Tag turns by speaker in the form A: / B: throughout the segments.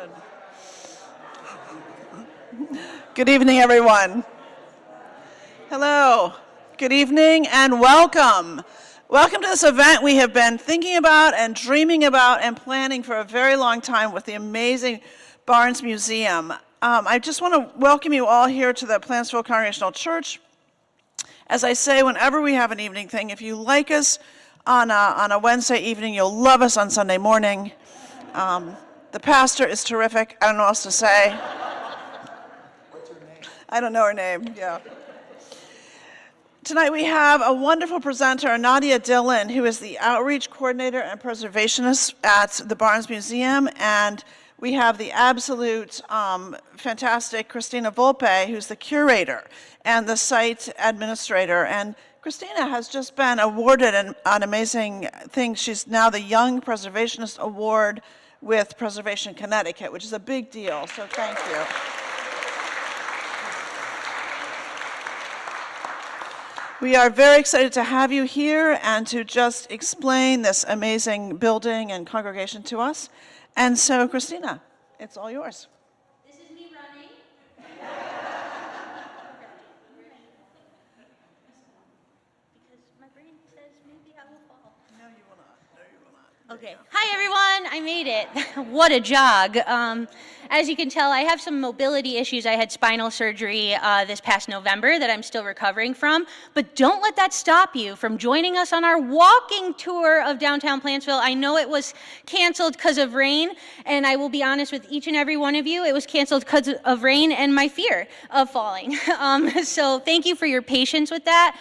A: Good. Good evening, everyone. Hello. Good evening and welcome. Welcome to this event we have been thinking about and dreaming about and planning for a very long time with the amazing Barnes Museum. I just want to welcome you all here to the Plantsville Congregational Church. As I say, whenever we have an evening thing, if you like us on a Wednesday evening, you'll love us on Sunday morning. The pastor is terrific. I don't know what else to say.
B: What's her name?
A: I don't know her name, yeah. Tonight we have a wonderful presenter, Nadia Dillon, who is the outreach coordinator and preservationist at the Barnes Museum, and we have the absolute fantastic Christina Volpe, who's the curator and the site administrator. And Christina has just been awarded an amazing thing. She's now the Young Preservationist Award with Preservation Connecticut, which is a big deal, so thank you. We are very excited to have you here and to just explain this amazing building and congregation to us. And so, Christina, it's all yours.
C: This is me running. Because my brain says maybe I will fall.
A: No, you will not. No, you will not.
C: Okay. Hi, everyone. I made it. What a jog. As you can tell, I have some mobility issues. I had spinal surgery this past November that I'm still recovering from. But don't let that stop you from joining us on our walking tour of downtown Plantsville. I know it was canceled because of rain, and I will be honest with each and every one of you, it was canceled because of rain and my fear of falling. So thank you for your patience with that.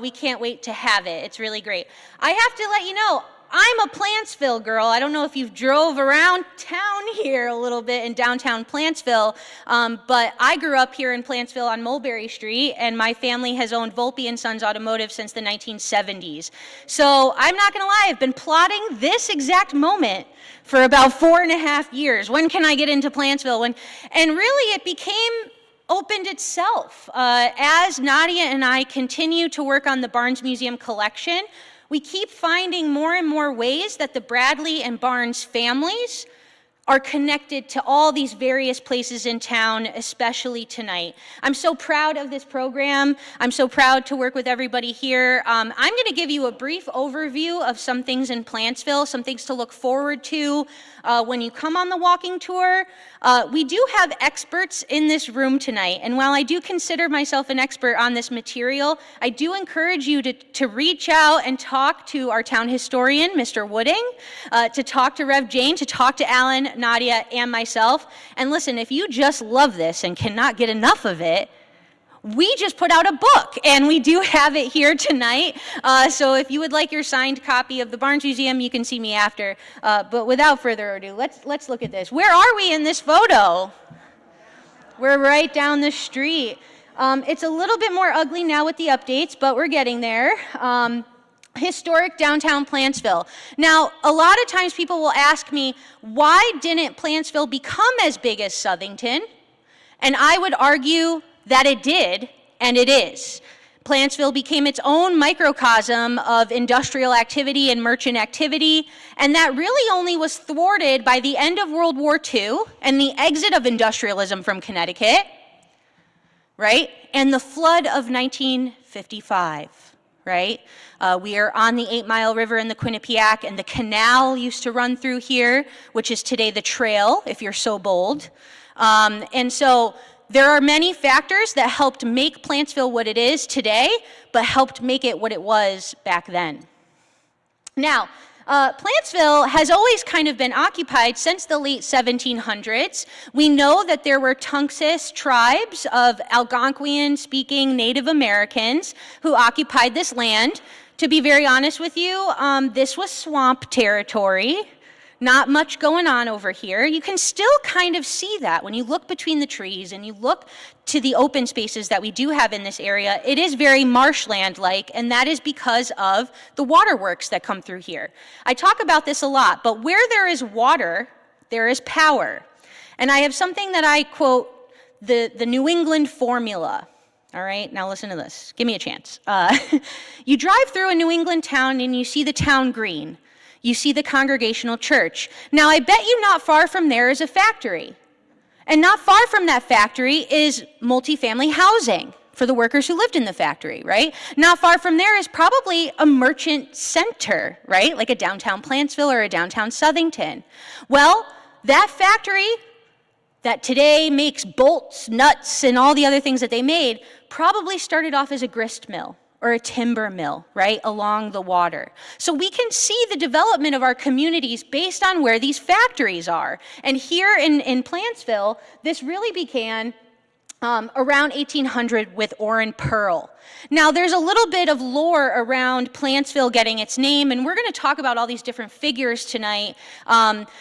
C: We can't wait to have it. It's really great. I have to let you know, I'm a Plantsville girl. I don't know if you've drove around town here a little bit in downtown Plantsville, but I grew up here in Plantsville on Mulberry Street, and my family has owned Volpe & Sons Automotive since the 1970s. So I'm not going to lie, I've been plotting this exact moment for about 4.5 years. When can I get into Plantsville? And really it opened itself. As Nadia and I continue to work on the Barnes Museum collection, we keep finding more and more ways that the Bradley and Barnes families are connected to all these various places in town, especially tonight. I'm so proud of this program. I'm so proud to work with everybody here. I'm going to give you a brief overview of some things in Plantsville, some things to look forward to when you come on the walking tour. We do have experts in this room tonight, and while I do consider myself an expert on this material, I do encourage you to reach out and talk to our town historian, Mr. Wooding, to talk to Rev. Jane, to talk to Alan, Nadia, and myself. And listen, if you just love this and cannot get enough of it, we just put out a book, and we do have it here tonight. So if you would like your signed copy of the Barnes Museum, you can see me after. But without further ado, let's look at this. Where are we in this photo? We're right down the street. It's a little bit more ugly now with the updates, but we're getting there. Historic downtown Plantsville. Now, a lot of times people will ask me, why didn't Plantsville become as big as Southington? And I would argue that it did, and it is. Plantsville became its own microcosm of industrial activity and merchant activity, and that really only was thwarted by the end of World War II and the exit of industrialism from Connecticut, right? And the flood of 1955. Right? We are on the 8 Mile River in the Quinnipiac, and the canal used to run through here, which is today the trail, if you're so bold. And so there are many factors that helped make Plantsville what it is today, but helped make it what it was back then. Now, Plantsville has always kind of been occupied since the late 1700s. We know that there were Tunxis tribes of Algonquian-speaking Native Americans who occupied this land. To be very honest with you, this was swamp territory. Not much going on over here. You can still kind of see that when you look between the trees and you look to the open spaces that we do have in this area. It is very marshland-like, and that is because of the waterworks that come through here. I talk about this a lot, but where there is water, there is power. And I have something that I quote, the New England formula. All right, now listen to this. Give me a chance. You drive through a New England town and you see the town green. You see the Congregational church. Now, I bet you not far from there is a factory. And not far from that factory is multifamily housing for the workers who lived in the factory, right? Not far from there is probably a merchant center, right? Like a downtown Plantsville or a downtown Southington. Well, that factory that today makes bolts, nuts, and all the other things that they made probably started off as a grist mill or a timber mill, right, along the water. So we can see the development of our communities based on where these factories are. And here in Plantsville, this really began around 1800 with Orrin Pearl. Now, there's a little bit of lore around Plantsville getting its name, and we're going to talk about all these different figures tonight.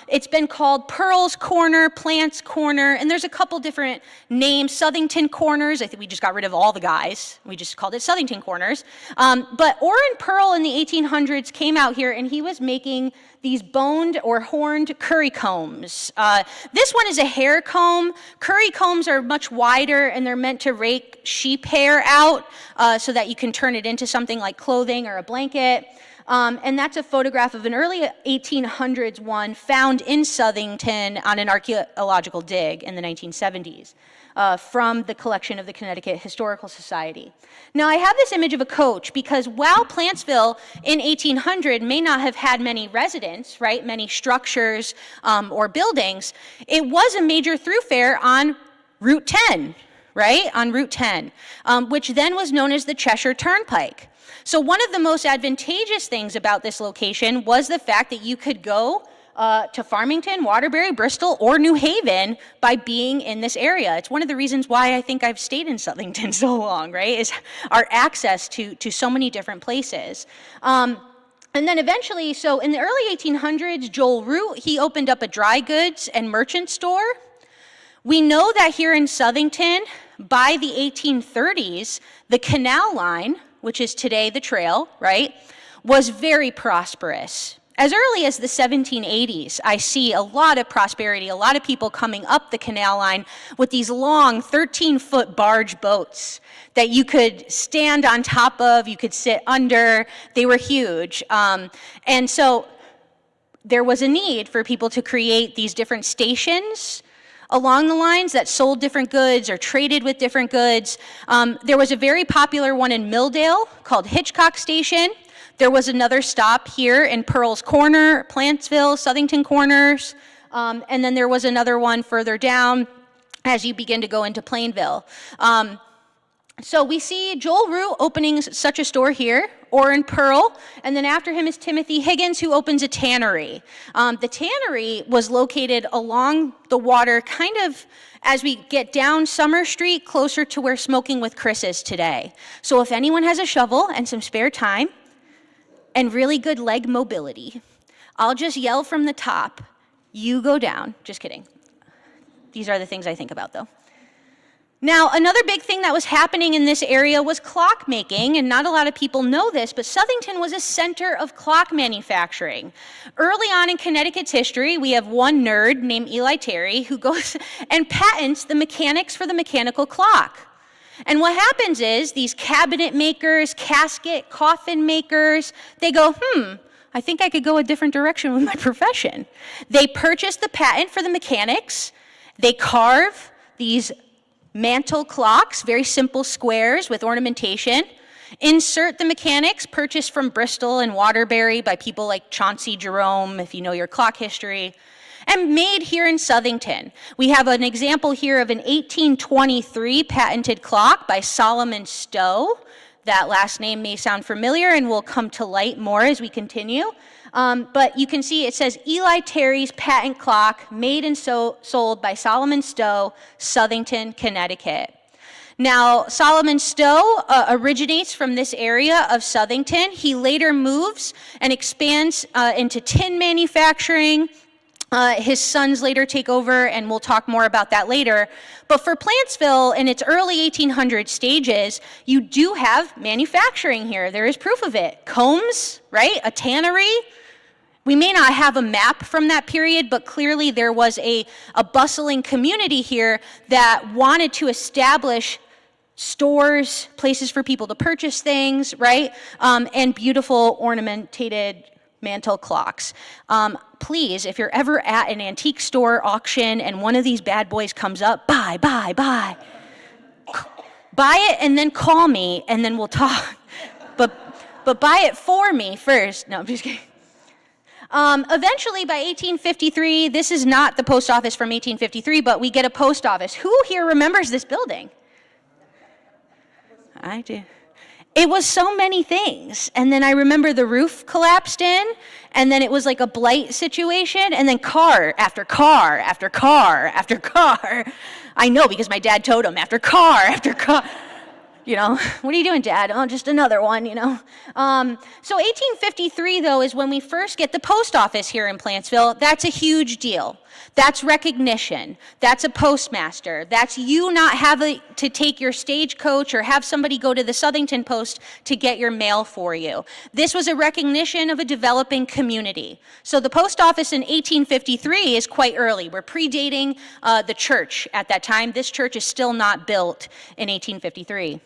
C: It's been called Pearl's Corner, Plant's Corner, and there's a couple different names. Southington Corners, I think we just got rid of all the guys. We just called it Southington Corners. But Orrin Pearl in the 1800s came out here, and he was making these boned or horned curry combs. This one is a hair comb. Curry combs are much wider, and they're meant to rake sheep hair out so that you can turn it into something like clothing or a blanket. And that's a photograph of an early 1800s one found in Southington on an archaeological dig in the 1970s. From the collection of the Connecticut Historical Society. Now, I have this image of a coach because while Plantsville in 1800 may not have had many residents, right, many structures or buildings, it was a major thoroughfare on Route 10, right, on Route 10, which then was known as the Cheshire Turnpike. So one of the most advantageous things about this location was the fact that you could go to Farmington, Waterbury, Bristol, or New Haven by being in this area. It's one of the reasons why I think I've stayed in Southington so long, right, is our access to so many different places. And then eventually, so in the early 1800s, Joel Root, he opened up a dry goods and merchant store. We know that here in Southington, by the 1830s, the canal line, which is today the trail, right, was very prosperous. As early as the 1780s, I see a lot of prosperity, a lot of people coming up the canal line with these long 13-foot barge boats that you could stand on top of, you could sit under. They were huge. And so there was a need for people to create these different stations along the lines that sold different goods or traded with different goods. There was a very popular one in Milldale called Hitchcock Station. There was another stop here in Pearl's Corner, Plantsville, Southington Corners, and then there was another one further down as you begin to go into Plainville. So we see Joel Root opening such a store here, Orrin Pearl, and then after him is Timothy Higgins, who opens a tannery. The tannery was located along the water, kind of as we get down Summer Street, closer to where Smoking with Chris is today. So if anyone has a shovel and some spare time, and really good leg mobility, I'll just yell from the top, you go down. Just kidding. These are the things I think about, though. Now, another big thing that was happening in this area was clock making, and not a lot of people know this, but Southington was a center of clock manufacturing. Early on in Connecticut's history, we have one nerd named Eli Terry who goes and patents the mechanics for the mechanical clock. And what happens is these cabinet makers, casket, coffin makers, they go, I think I could go a different direction with my profession. They purchase the patent for the mechanics. They carve these mantle clocks, very simple squares with ornamentation. Insert the mechanics purchased from Bristol and Waterbury by people like Chauncey Jerome, if you know your clock history, and made here in Southington. We have an example here of an 1823 patented clock by Solomon Stowe. That last name may sound familiar and will come to light more as we continue. But you can see it says Eli Terry's patent clock, made and sold by Solomon Stowe, Southington, Connecticut. Now, Solomon Stowe originates from this area of Southington. He later moves and expands into tin manufacturing. His sons later take over, and we'll talk more about that later. But for Plantsville, in its early 1800 stages, you do have manufacturing here. There is proof of it. Combs, right? A tannery. We may not have a map from that period, but clearly there was a bustling community here that wanted to establish stores, places for people to purchase things, right? And beautiful ornamented mantle clocks. Please, if you're ever at an antique store auction and one of these bad boys comes up, buy. Buy it and then call me and then we'll talk. But buy it for me first. No, I'm just kidding. Eventually, by 1853, this is not the post office from 1853, but we get a post office. Who here remembers this building? I do. It was so many things. And then I remember the roof collapsed in, and then it was like a blight situation, and then car after car after car after car. I know because my dad told him after car after car. You know, what are you doing, Dad? Oh, just another one, you know. So 1853, though, is when we first get the post office here in Plantsville. That's a huge deal. That's recognition. That's a postmaster. That's you not having to take your stagecoach or have somebody go to the Southington Post to get your mail for you. This was a recognition of a developing community. So the post office in 1853 is quite early. We're predating the church at that time. This church is still not built in 1853.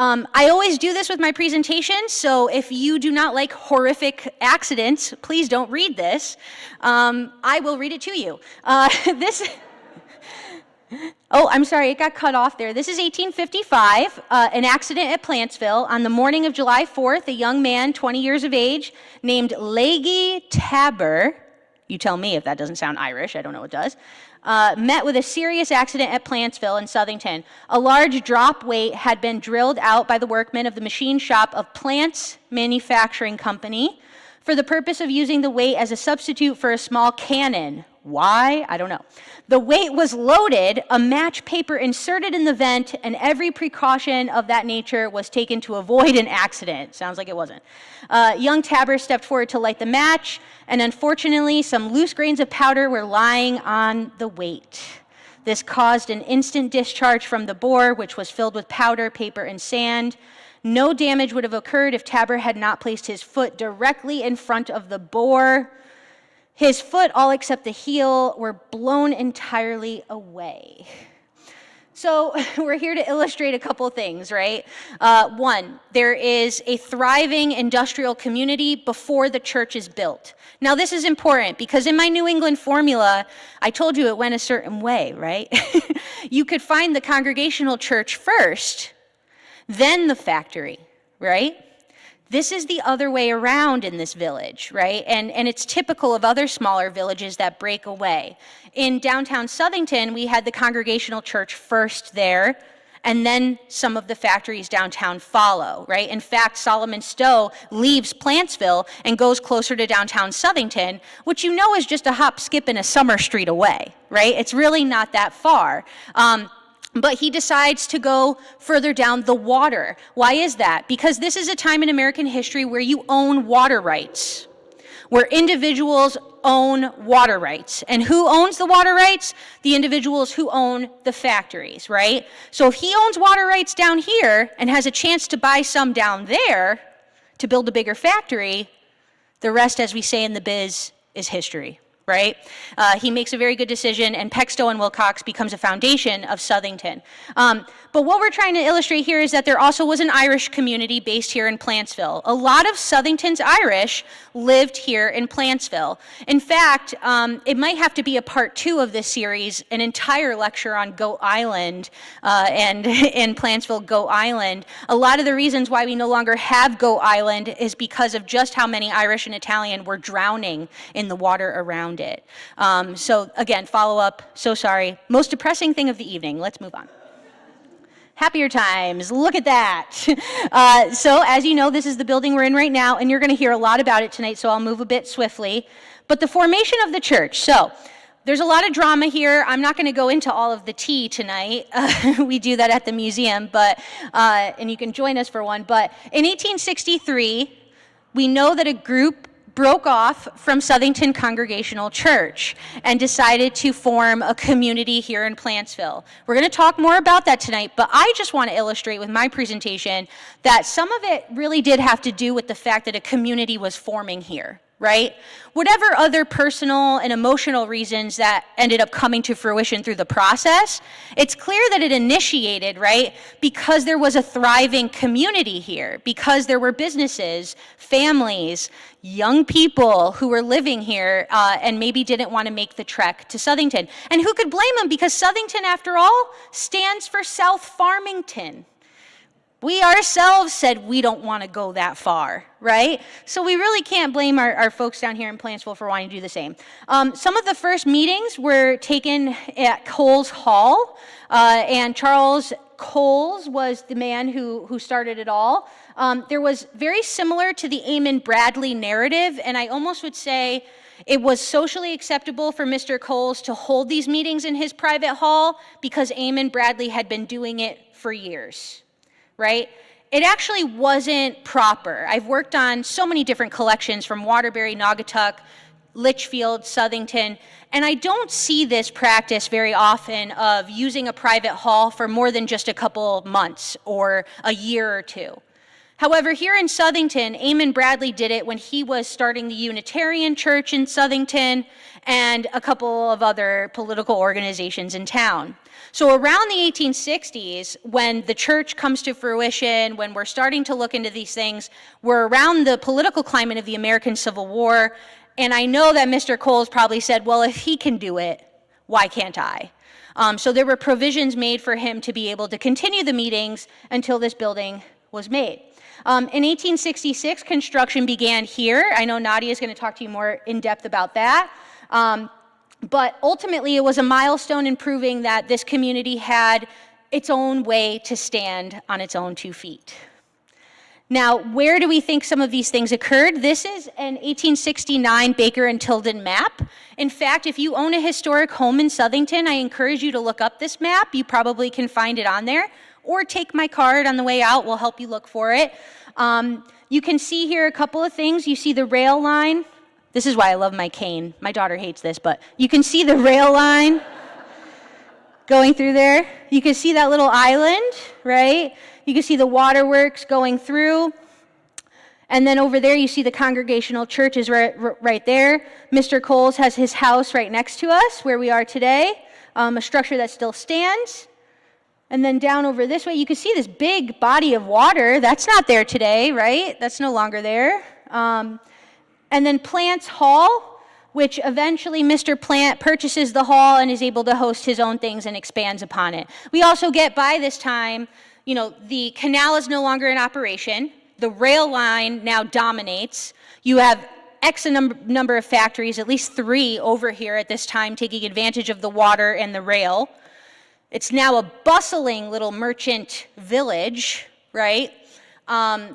C: I always do this with my presentations, so if you do not like horrific accidents, please don't read this. I will read it to you. Oh, I'm sorry, it got cut off there. This is 1855, an accident at Plantsville. On the morning of July 4th, a young man, 20 years of age, named Leggy Tabber, you tell me if that doesn't sound Irish, I don't know what does, met with a serious accident at Plantsville in Southington. A large drop weight had been drilled out by the workmen of the machine shop of Plants Manufacturing Company for the purpose of using the weight as a substitute for a small cannon. Why? I don't know. The weight was loaded, a match paper inserted in the vent, and every precaution of that nature was taken to avoid an accident. Sounds like it wasn't. Young Tabber stepped forward to light the match, and unfortunately, some loose grains of powder were lying on the weight. This caused an instant discharge from the bore, which was filled with powder, paper, and sand. No damage would have occurred if Tabber had not placed his foot directly in front of the bore. His foot, all except the heel, were blown entirely away. So we're here to illustrate a couple things, right? One, there is a thriving industrial community before the church is built. Now this is important because in my New England formula, I told you it went a certain way, right? You could find the Congregational church first, then the factory, right? This is the other way around in this village, right? And it's typical of other smaller villages that break away. In downtown Southington, we had the Congregational church first there, and then some of the factories downtown follow, right? In fact, Solomon Stowe leaves Plantsville and goes closer to downtown Southington, which you know is just a hop, skip, and a summer street away, right? It's really not that far. But he decides to go further down the water. Why is that? Because this is a time in American history where you own water rights, where individuals own water rights. And who owns the water rights? The individuals who own the factories, right? So if he owns water rights down here and has a chance to buy some down there to build a bigger factory, the rest, as we say in the biz, is history. Right? He makes a very good decision, and Peck, Stowe, and Wilcox becomes a foundation of Southington. But what we're trying to illustrate here is that there also was an Irish community based here in Plantsville. A lot of Southington's Irish lived here in Plantsville. In fact, it might have to be a part 2 of this series, an entire lecture on Goat Island and in Plantsville, Goat Island. A lot of the reasons why we no longer have Goat Island is because of just how many Irish and Italian were drowning in the water around it. So again, follow up, so sorry. Most depressing thing of the evening. Let's move on. Happier times, look at that. So as you know, this is the building we're in right now, and you're gonna hear a lot about it tonight, so I'll move a bit swiftly. But the formation of the church, so there's a lot of drama here. I'm not gonna go into all of the tea tonight. We do that at the museum, but and you can join us for one. But in 1863, we know that a group broke off from Southington Congregational Church and decided to form a community here in Plantsville. We're going to talk more about that tonight, but I just want to illustrate with my presentation that some of it really did have to do with the fact that a community was forming here, right? Whatever other personal and emotional reasons that ended up coming to fruition through the process, it's clear that it initiated, right, because there was a thriving community here, because there were businesses, families, young people who were living here and maybe didn't want to make the trek to Southington. And who could blame them? Because Southington, after all, stands for South Farmington. We ourselves said we don't want to go that far, right? So we really can't blame our folks down here in Plantsville for wanting to do the same. Some of the first meetings were taken at Coles Hall, and Charles Coles was the man who started it all. There was very similar to the Amon Bradley narrative, and I almost would say it was socially acceptable for Mr. Coles to hold these meetings in his private hall because Amon Bradley had been doing it for years. Right? It actually wasn't proper. I've worked on so many different collections from Waterbury, Naugatuck, Litchfield, Southington, and I don't see this practice very often of using a private hall for more than just a couple months or a year or two. However, here in Southington, Amon Bradley did it when he was starting the Unitarian Church in Southington and a couple of other political organizations in town. So around the 1860s, when the church comes to fruition, when we're starting to look into these things, we're around the political climate of the American Civil War, and I know that Mr. Coles probably said, well, if he can do it, why can't I? So there were provisions made for him to be able to continue the meetings until this building was made. In 1866, construction began here. I know Nadia is going to talk to you more in depth about that. But ultimately, it was a milestone in proving that this community had its own way to stand on its own 2 feet. Now, where do we think some of these things occurred? This is an 1869 Baker and Tilden map. In fact, if you own a historic home in Southington, I encourage you to look up this map. You probably can find it on there. Or take my card on the way out. We'll help you look for it. You can see here a couple of things. You see the rail line. This is why I love my cane. My daughter hates this, but you can see the rail line going through there. You can see that little island, right? You can see the waterworks going through. And then over there, you see the Congregational Church is right there. Mr. Coles has his house right next to us, where we are today, a structure that still stands. And then down over this way, you can see this big body of water. That's not there today, right? That's no longer there. And then Plants Hall, which eventually Mr. Plant purchases the hall and is able to host his own things and expands upon it. We also get by this time, you know, the canal is no longer in operation. The rail line now dominates. You have X number of factories, at least 3 over here at this time, taking advantage of the water and the rail. It's now a bustling little merchant village, right?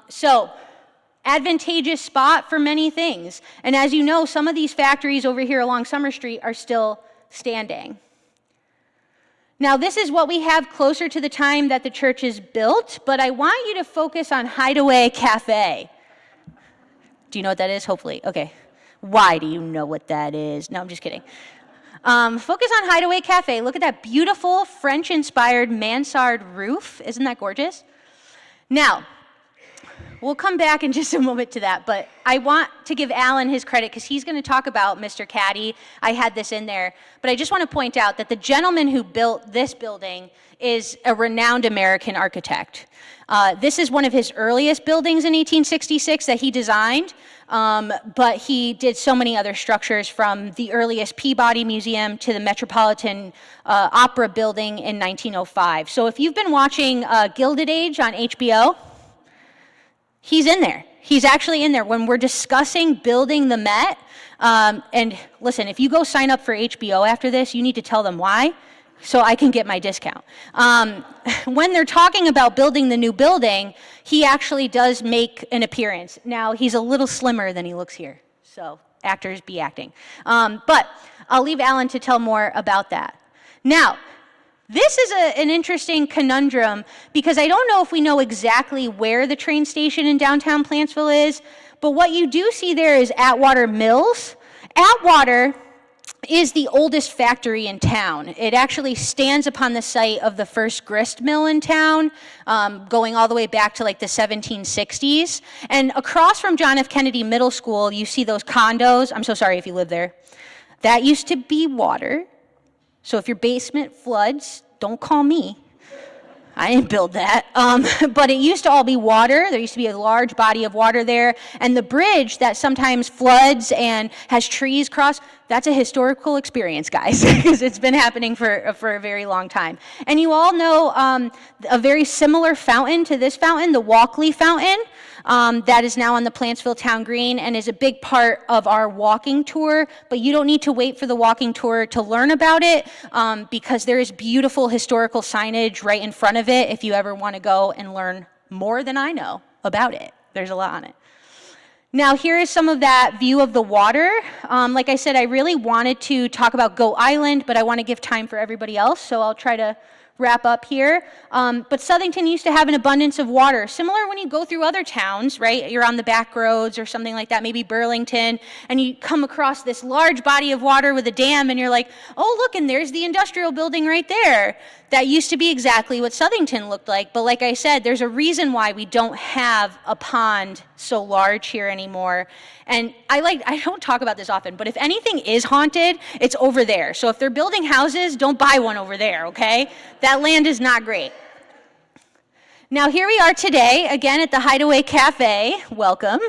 C: So advantageous spot for many things. And as you know, some of these factories over here along Summer Street are still standing. Now, this is what we have closer to the time that the church is built, but I want you to focus on Hideaway Cafe. Do you know what that is? Hopefully. Okay. Why do you know what that is? No, I'm just kidding. Focus on Hideaway Cafe. Look at that beautiful French-inspired mansard roof. Isn't that gorgeous? Now, we'll come back in just a moment to that, but I want to give Alan his credit because he's going to talk about Mr. Caddy. I had this in there, but I just want to point out that the gentleman who built this building is a renowned American architect. This is one of his earliest buildings in 1866 that he designed, but he did so many other structures from the earliest Peabody Museum to the Metropolitan Opera Building in 1905. So if you've been watching Gilded Age on HBO, he's in there. He's actually in there. When we're discussing building the Met, and listen, if you go sign up for HBO after this, you need to tell them why, so I can get my discount. When they're talking about building the new building, he actually does make an appearance. Now, he's a little slimmer than he looks here, so actors be acting. But I'll leave Alan to tell more about that. Now, this is an interesting conundrum because I don't know if we know exactly where the train station in downtown Plantsville is, but what you do see there is Atwater Mills. Atwater is the oldest factory in town. It actually stands upon the site of the first grist mill in town, going all the way back to like the 1760s. And across from John F. Kennedy Middle School, you see those condos. I'm so sorry if you live there. That used to be water. So if your basement floods, don't call me. I didn't build that. But it used to all be water. There used to be a large body of water there. And the bridge that sometimes floods and has trees cross, that's a historical experience, guys, because it's been happening for a very long time. And you all know a very similar fountain to this fountain, the Walkley Fountain, that is now on the Plantsville Town Green and is a big part of our walking tour. But you don't need to wait for the walking tour to learn about it because there is beautiful historical signage right in front of it if you ever want to go and learn more than I know about it. There's a lot on it. Now, here is some of that view of the water. Like I said, I really wanted to talk about Goat Island, but I want to give time for everybody else, so I'll try to wrap up here. But Southington used to have an abundance of water. Similar when you go through other towns, right? You're on the back roads or something like that, maybe Burlington, and you come across this large body of water with a dam, and you're like, oh, look, and there's the industrial building right there. That used to be exactly what Southington looked like. But like I said, there's a reason why we don't have a pond so large here anymore. And I don't talk about this often, but if anything is haunted, it's over there. So if they're building houses, don't buy one over there, okay? That land is not great. Now here we are today, again at the Hideaway Cafe. Welcome.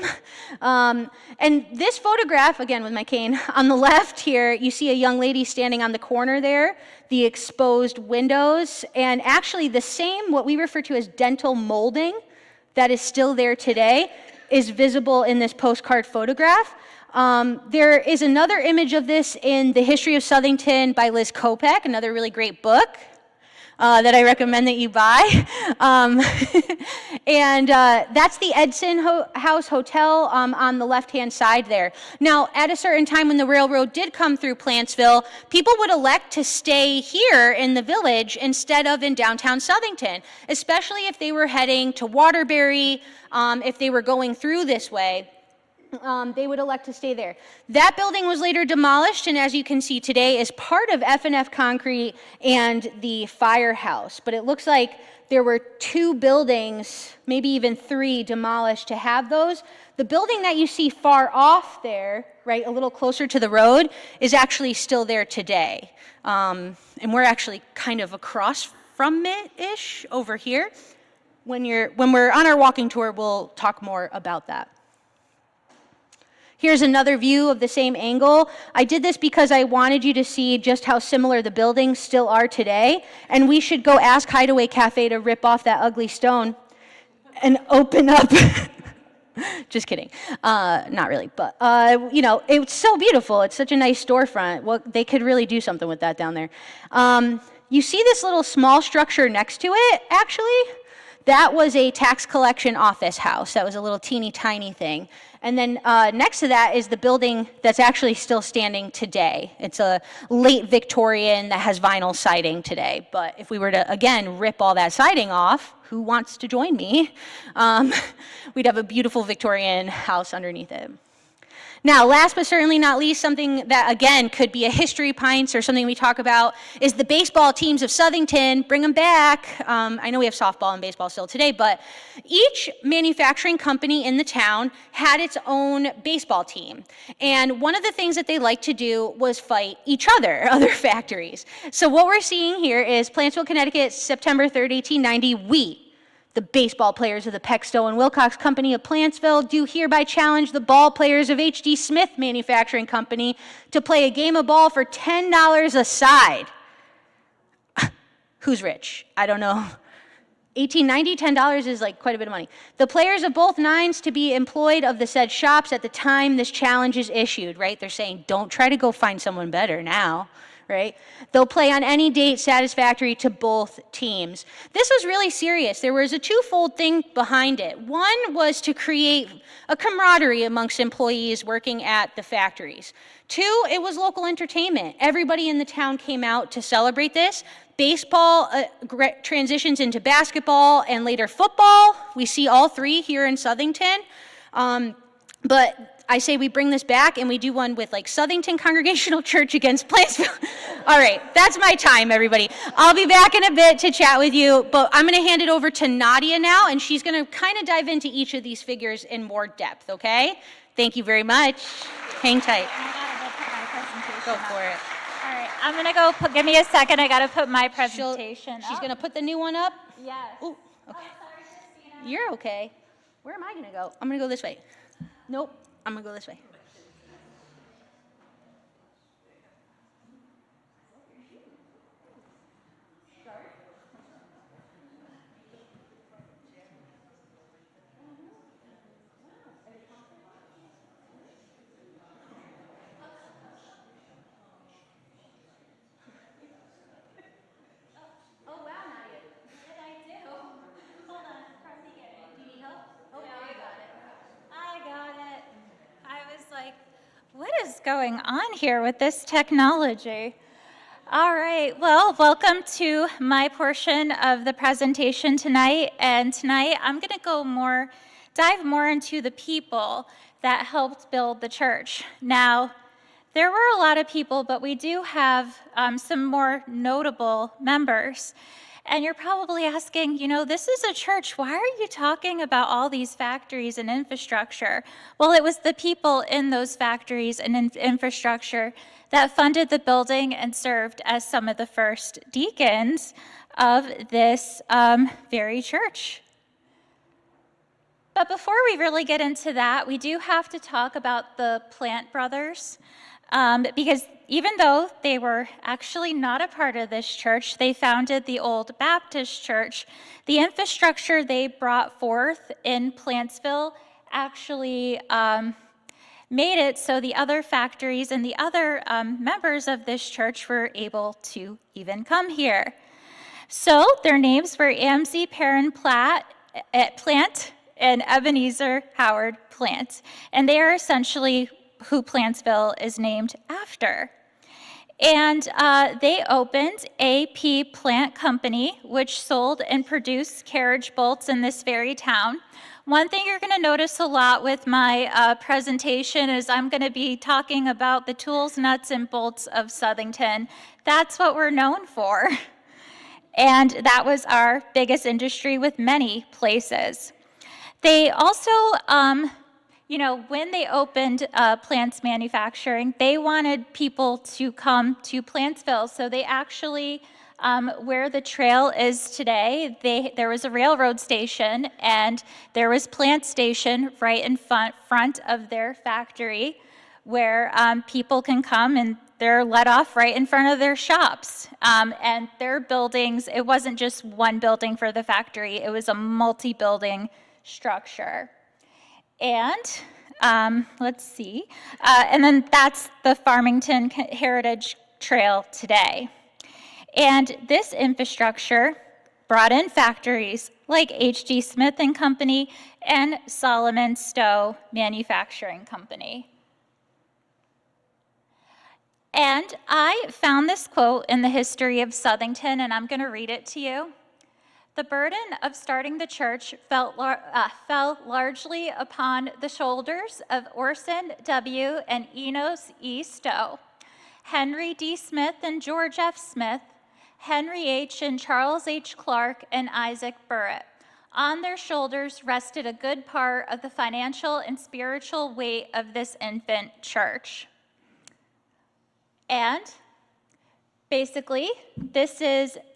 C: And this photograph, again with my cane, on the left here, you see a young lady standing on the corner there, the exposed windows, and actually the same, what we refer to as dental molding, that is still there today, is visible in this postcard photograph. There is another image of this in The History of Southington by Liz Kopek, another really great book. That I recommend that you buy. And that's the Edson House Hotel on the left-hand side there. Now, at a certain time when the railroad did come through Plantsville, people would elect to stay here in the village instead of in downtown Southington, especially if they were heading to Waterbury, if they were going through this way. They would elect to stay there. That building was later demolished, and as you can see today, is part of F&F Concrete and the firehouse. But it looks like there were 2 buildings, maybe even 3, demolished to have those. The building that you see far off there, right, a little closer to the road, is actually still there today. And we're actually kind of across from it-ish over here. When we're on our walking tour, we'll talk more about that. Here's another view of the same angle. I did this because I wanted you to see just how similar the buildings still are today, and we should go ask Hideaway Cafe to rip off that ugly stone and open up. Just kidding. Not really, but you know, it's so beautiful. It's such a nice storefront. Well, they could really do something with that down there. You see this little small structure next to it, actually? That was a tax collection office house. That was a little teeny tiny thing. And then next to that is the building that's actually still standing today. It's a late Victorian that has vinyl siding today. But if we were to, again, rip all that siding off, who wants to join me? We'd have a beautiful Victorian house underneath it. Now, last but certainly not least, something that, again, could be a history pints or something we talk about is the baseball teams of Southington. Bring them back. I know we have softball and baseball still today, but each manufacturing company in the town had its own baseball team. And one of the things that they liked to do was fight each other, other factories. So what we're seeing here is Plantsville, Connecticut, September 3rd, 1890, we, the baseball players of the Peck, Stowe, and Wilcox Company of Plantsville, do hereby challenge the ball players of H.D. Smith Manufacturing Company to play a game of ball for $10 a side. Who's rich? I don't know. 1890, $10 is like quite a bit of money. The players of both nines to be employed of the said shops at the time this challenge is issued, right? They're saying, don't try to go find someone better now. Right? They'll play on any date satisfactory to both teams. This was really serious. There was a twofold thing behind it. One was to create a camaraderie amongst employees working at the factories. 2, it was local entertainment. Everybody in the town came out to celebrate this. Baseball transitions into basketball and later football. We see all 3 here in Southington. But I say we bring this back and we do one with like Southington Congregational Church against Plantsville. All right, that's my time, everybody. I'll be back in a bit to chat with you, but I'm going to hand it over to Nadia now, and she's going to kind of dive into each of these figures in more depth, okay? Thank you very much. Hang tight. Go for it.
D: All right, I'm gonna go give me a second. I gotta put my presentation
C: She's
D: up.
C: going to put the new one up?
D: Yes.
C: Ooh, okay.
D: Oh, sorry, Christina.
C: You're okay. Where am I going to go? I'm going to go this way. Nope, I'm going to go this way. Oh, wow, Nadia. What did I do? Hold on, press again. Do you need help? Oh,
D: No,
C: there you go.
D: I got it. I was like, what is going on here with this technology? All right, well, welcome to my portion of the presentation tonight. And tonight I'm going to dive more into the people that helped build the church. Now, there were a lot of people, but we do have some more notable members. And you're probably asking, this is a church. Why are you talking about all these factories and infrastructure? Well, it was the people in those factories and infrastructure that funded the building and served as some of the first deacons of this very church. But before we really get into that, we do have to talk about the Plant brothers. Because even though they were actually not a part of this church, they founded the Old Baptist Church. The infrastructure they brought forth in Plantsville actually made it so the other factories and the other members of this church were able to even come here. So their names were Amzie Perrin Plant and Ebenezer Howard Plant. And they are essentially who Plantsville is named after. And they opened AP Plant Company, which sold and produced carriage bolts in this very town. One thing you're going to notice a lot with my presentation is I'm going to be talking about the tools, nuts, and bolts of Southington. That's what we're known for. And that was our biggest industry with many places. They also when they opened Plants Manufacturing, they wanted people to come to Plantsville. So they actually, where the trail is today, there was a railroad station, and there was Plant Station right in front of their factory, where people can come and they're let off right in front of their shops. And their buildings, it wasn't just one building for the factory, it was a multi-building structure. And let's see. And then that's the Farmington Heritage Trail today. And this infrastructure brought in factories like H.D. Smith and Company and Solomon Stowe Manufacturing Company. And I found this quote in the history of Southington, and I'm going to read it to you. The burden of starting the church fell largely upon the shoulders of Orson W. and Enos E. Stowe, Henry D. Smith and George F. Smith, Henry H. and Charles H. Clark, and Isaac Burritt. On their shoulders rested a good part of the financial and spiritual weight of this infant church. And basically,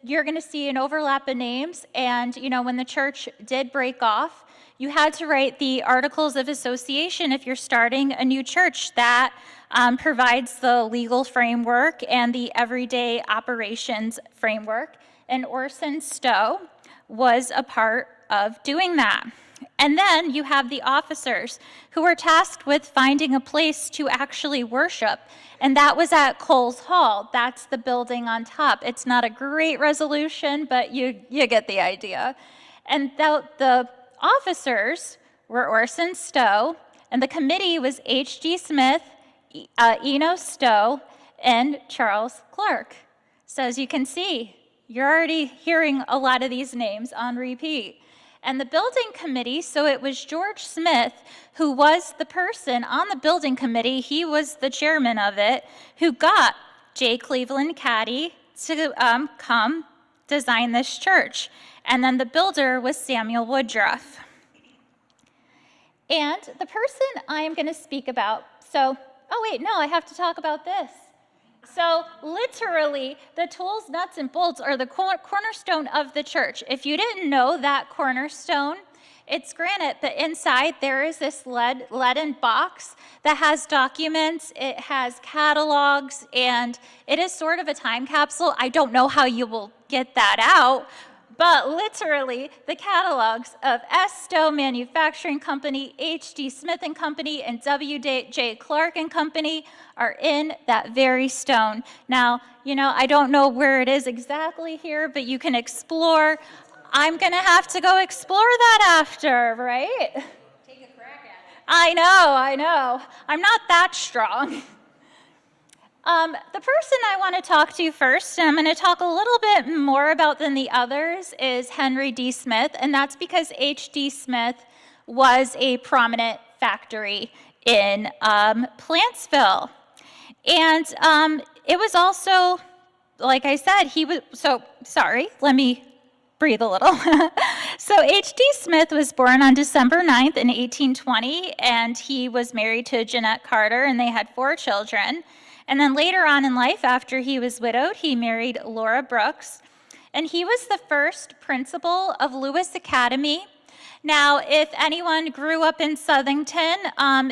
D: you're going to see an overlap of names, and when the church did break off, you had to write the Articles of Association if you're starting a new church. That provides the legal framework and the everyday operations framework, and Orson Stowe was a part of doing that. And then you have the officers who were tasked with finding a place to actually worship. And that was at Coles Hall. That's the building on top. It's not a great resolution, but you get the idea. And the officers were Orson Stowe, and the committee was H.G. Smith, Enos Stowe, and Charles Clark. So as you can see, you're already hearing a lot of these names on repeat. And the building committee, so it was George Smith, who was the person on the building committee, he was the chairman of it, who got J. Cleveland Caddy to come design this church. And then the builder was Samuel Woodruff. And the person I am going to speak about, oh wait, no, I have to talk about this. So literally, the tools, nuts, and bolts are the cornerstone of the church. If you didn't know that cornerstone, it's granite, but inside there is this leaden box that has documents, it has catalogs, and it is sort of a time capsule. I don't know how you will get that out, but literally the catalogs of S. Stowe Manufacturing Company, H.D. Smith and Company, and W.J. Clark and Company are in that very stone. Now, I don't know where it is exactly here, but you can explore. I'm going to have to go explore that after, right?
C: Take a crack at it.
D: I know. I'm not that strong. The person I want to talk to first, and I'm going to talk a little bit more about than the others, is Henry D. Smith, and that's because H.D. Smith was a prominent factory in Plantsville. And it was also, like I said, let me breathe a little. So H.D. Smith was born on December 9th in 1820, and he was married to Jeanette Carter, and they had 4 children. And then later on in life, after he was widowed, he married Laura Brooks, and he was the first principal of Lewis Academy. Now, if anyone grew up in Southington,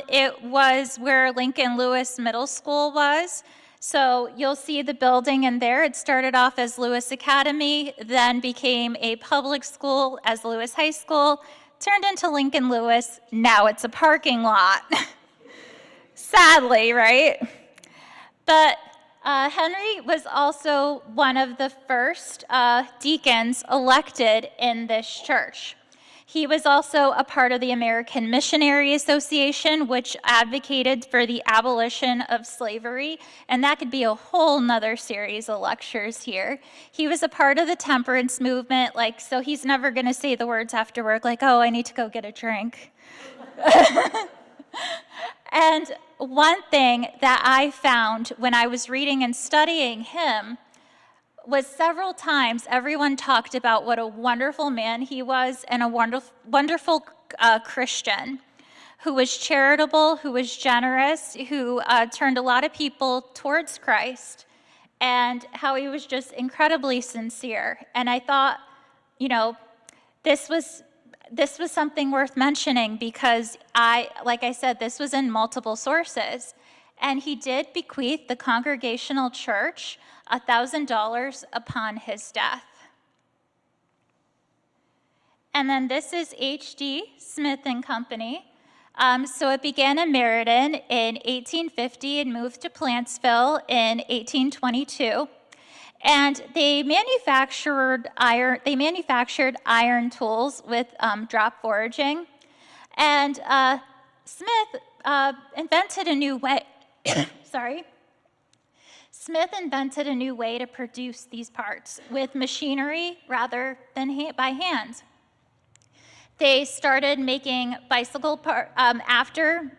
D: it was where Lincoln Lewis Middle School was. So you'll see the building in there. It started off as Lewis Academy, then became a public school as Lewis High School, turned into Lincoln Lewis. Now it's a parking lot. Sadly, right? But Henry was also one of the first deacons elected in this church. He was also a part of the American Missionary Association, which advocated for the abolition of slavery, and that could be a whole nother series of lectures here. He was a part of the temperance movement, so he's never going to say the words after work like, oh, I need to go get a drink. And one thing that I found when I was reading and studying him was several times everyone talked about what a wonderful man he was and a wonderful Christian who was charitable, who was generous, who turned a lot of people towards Christ, and how he was just incredibly sincere. And I thought, this was something worth mentioning because like I said, this was in multiple sources. And he did bequeath the Congregational Church $1,000 upon his death. And then this is H.D. Smith and Company. So it began in Meriden in 1850 and moved to Plantsville in 1822. And they manufactured iron tools with drop forging. And Smith invented a new way. Smith invented a new way to produce these parts with machinery rather than by hand. They started making bicycle parts after,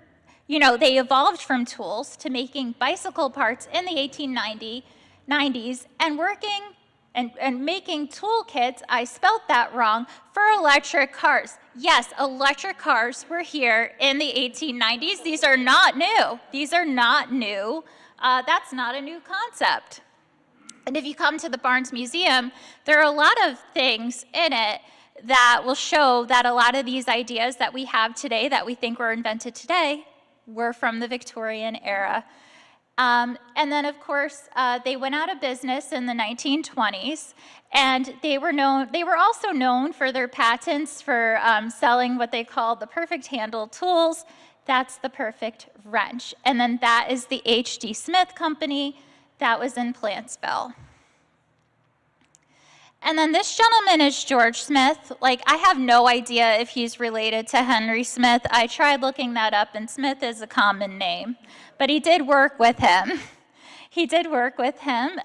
D: they evolved from tools to making bicycle parts in the 1890s and working and making toolkits, I spelt that wrong, for electric cars. Yes, electric cars were here in the 1890s. These are not new. That's not a new concept. And if you come to the Barnes Museum, there are a lot of things in it that will show that a lot of these ideas that we have today, that we think were invented today, were from the Victorian era. And then, of course, they went out of business in the 1920s, and they were also known for their patents for selling what they called the perfect handle tools. That's the perfect wrench. And then that is the H.D. Smith Company that was in Plantsville. And then this gentleman is George Smith. I have no idea if he's related to Henry Smith. I tried looking that up, and Smith is a common name. But he did work with him. He did work with him.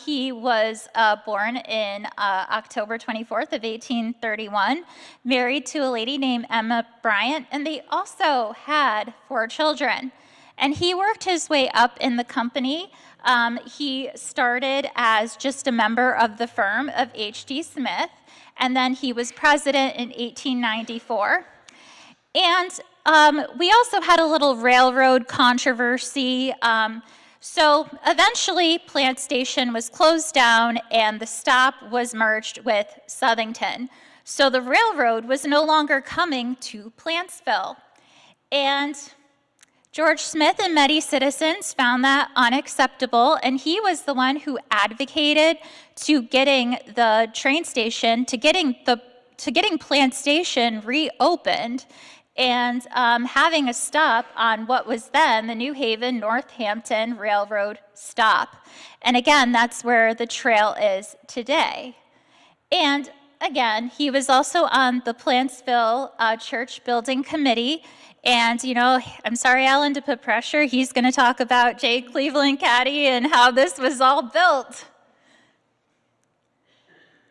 D: He was born in October 24th of 1831, married to a lady named Emma Bryant, and they also had 4 children. And he worked his way up in the company. He started as just a member of the firm of H.D. Smith, and then he was president in 1894. And we also had a little railroad controversy. So eventually, Plant Station was closed down and the stop was merged with Southington. So the railroad was no longer coming to Plantsville. And George Smith and many citizens found that unacceptable, and he was the one who advocated to getting the train station, to getting Plant Station reopened, and having a stop on what was then the New Haven Northampton Railroad stop. And again, that's where the trail is today. And again, he was also on the Plantsville Church Building Committee. And, you know, I'm sorry, Alan, to put pressure. He's going to talk about J. Cleveland Caddy and how this was all built.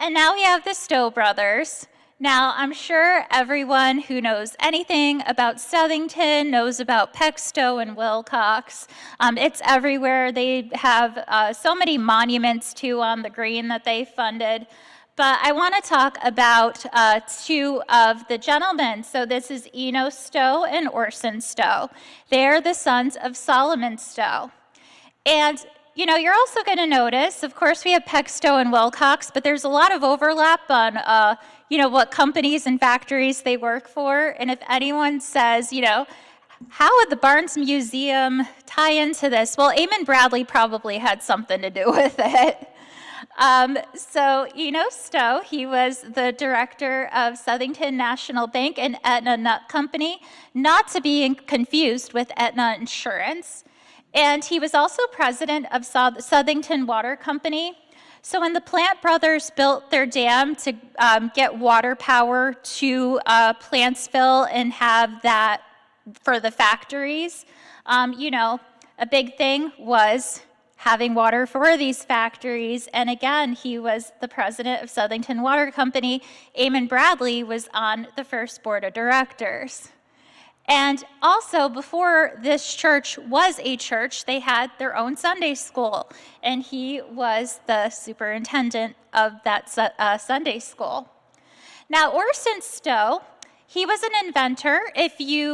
D: And now we have the Stowe brothers. Now, I'm sure everyone who knows anything about Southington knows about Peck Stowe and Wilcox. It's everywhere. They have so many monuments, too, on the green that they funded. But I want to talk about 2 of the gentlemen. So this is Eno Stowe and Orson Stowe. They're the sons of Solomon Stowe. And you know, you're also going to notice, of course, we have Peck Stowe and Wilcox, but there's a lot of overlap on, you know, what companies and factories they work for. And if anyone says, you know, how would the Barnes Museum tie into this? Well, Eamon Bradley probably had something to do with it. So Eno Stowe, he was the director of Southington National Bank and Aetna Nut Company, not to be confused with Aetna Insurance. And he was also president of Southington Water Company. So when the Plant brothers built their dam to get water power to Plantsville and have that for the factories, you know, a big thing was having water for these factories. And again, he was the president of Southington Water Company. Eamon Bradley was on the first board of directors. And also, before this church was a church, they had their own Sunday school, and he was the superintendent of that Sunday school. Now, Orson Stowe, he was an inventor. He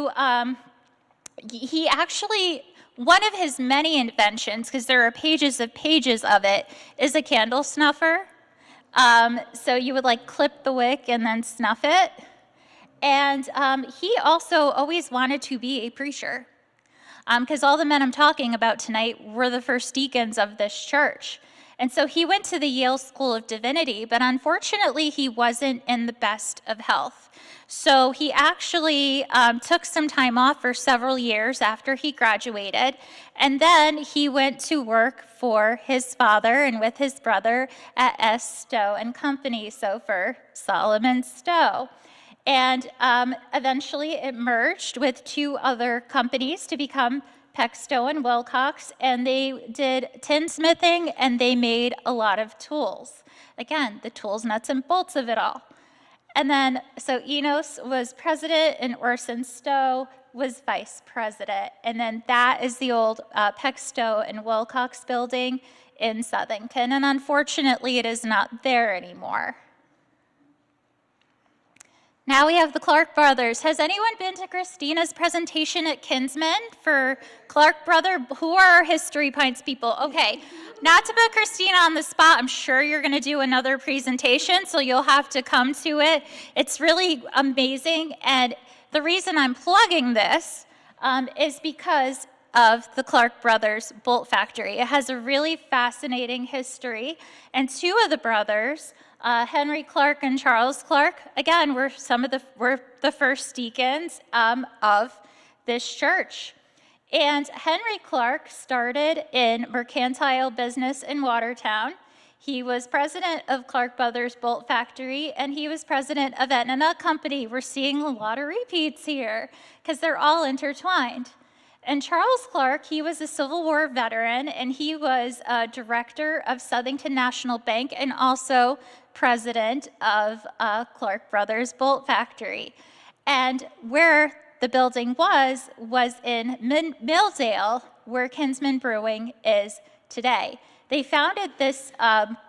D: actually, one of his many inventions, because there are pages of it, is a candle snuffer. So you would like clip the wick and then snuff it. And he also always wanted to be a preacher, because all the men I'm talking about tonight were the first deacons of this church. And so he went to the Yale School of Divinity, but unfortunately he wasn't in the best of health. So he actually took some time off for several years after he graduated, and then he went to work for his father and with his brother at S. Stowe and Company, so for Solomon Stowe. And eventually it merged with 2 other companies to become Peck Stowe and Wilcox, and they did tinsmithing, and they made a lot of tools. Again, the tools, nuts, and bolts of it all. And then, so Enos was president, and Orson Stowe was vice president. And then that is the old Peck Stowe and Wilcox building in Southington, and unfortunately it is not there anymore. Now we have the Clark brothers. Has anyone been to Christina's presentation at Kinsman for Clark brother? Who are our History Pints people? Okay, not to put Christina on the spot, I'm sure you're going to do another presentation, so you'll have to come to it. It's really amazing, and the reason I'm plugging this is because of the Clark brothers bolt factory. It has a really fascinating history, and 2 of the brothers, Henry Clark and Charles Clark, again, were the first deacons of this church. And Henry Clark started in mercantile business in Watertown. He was president of Clark Brothers Bolt Factory, and he was president of Aetna Nut Company. We're seeing a lot of repeats here because they're all intertwined. And Charles Clark, he was a Civil War veteran, and he was director of Southington National Bank and also president of Clark Brothers Bolt Factory. And where the building was in Milldale, where Kinsman Brewing is today. They founded this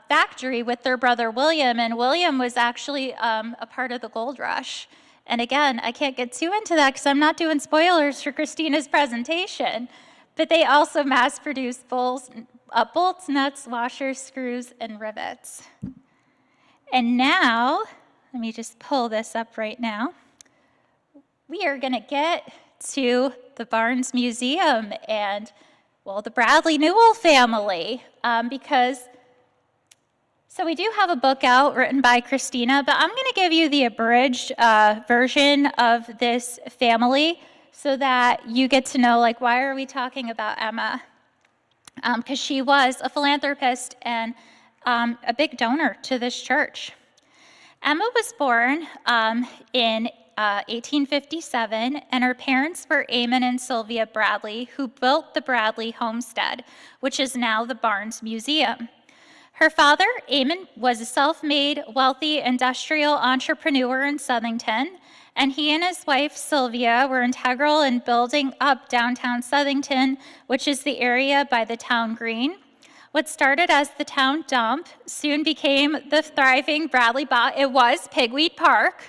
D: factory with their brother William, and William was actually a part of the gold rush. And again, I can't get too into that because I'm not doing spoilers for Christina's presentation, but they also mass-produced bolts, nuts, washers, screws, and rivets. And now, let me just pull this up right now. We are going to get to the Barnes Museum and, well, the Bradley Newell family, so we do have a book out written by Christina, but I'm going to give you the abridged version of this family so that you get to know, like, why are we talking about Emma? Because she was a philanthropist and a big donor to this church. Emma was born in 1857, and her parents were Amon and Sylvia Bradley, who built the Bradley homestead, which is now the Barnes Museum. Her father, Amon, was a self-made, wealthy industrial entrepreneur in Southington, and he and his wife, Sylvia, were integral in building up downtown Southington, which is the area by the town green. What started as the town dump soon became the thriving Bradley Bot. It was Pigweed Park,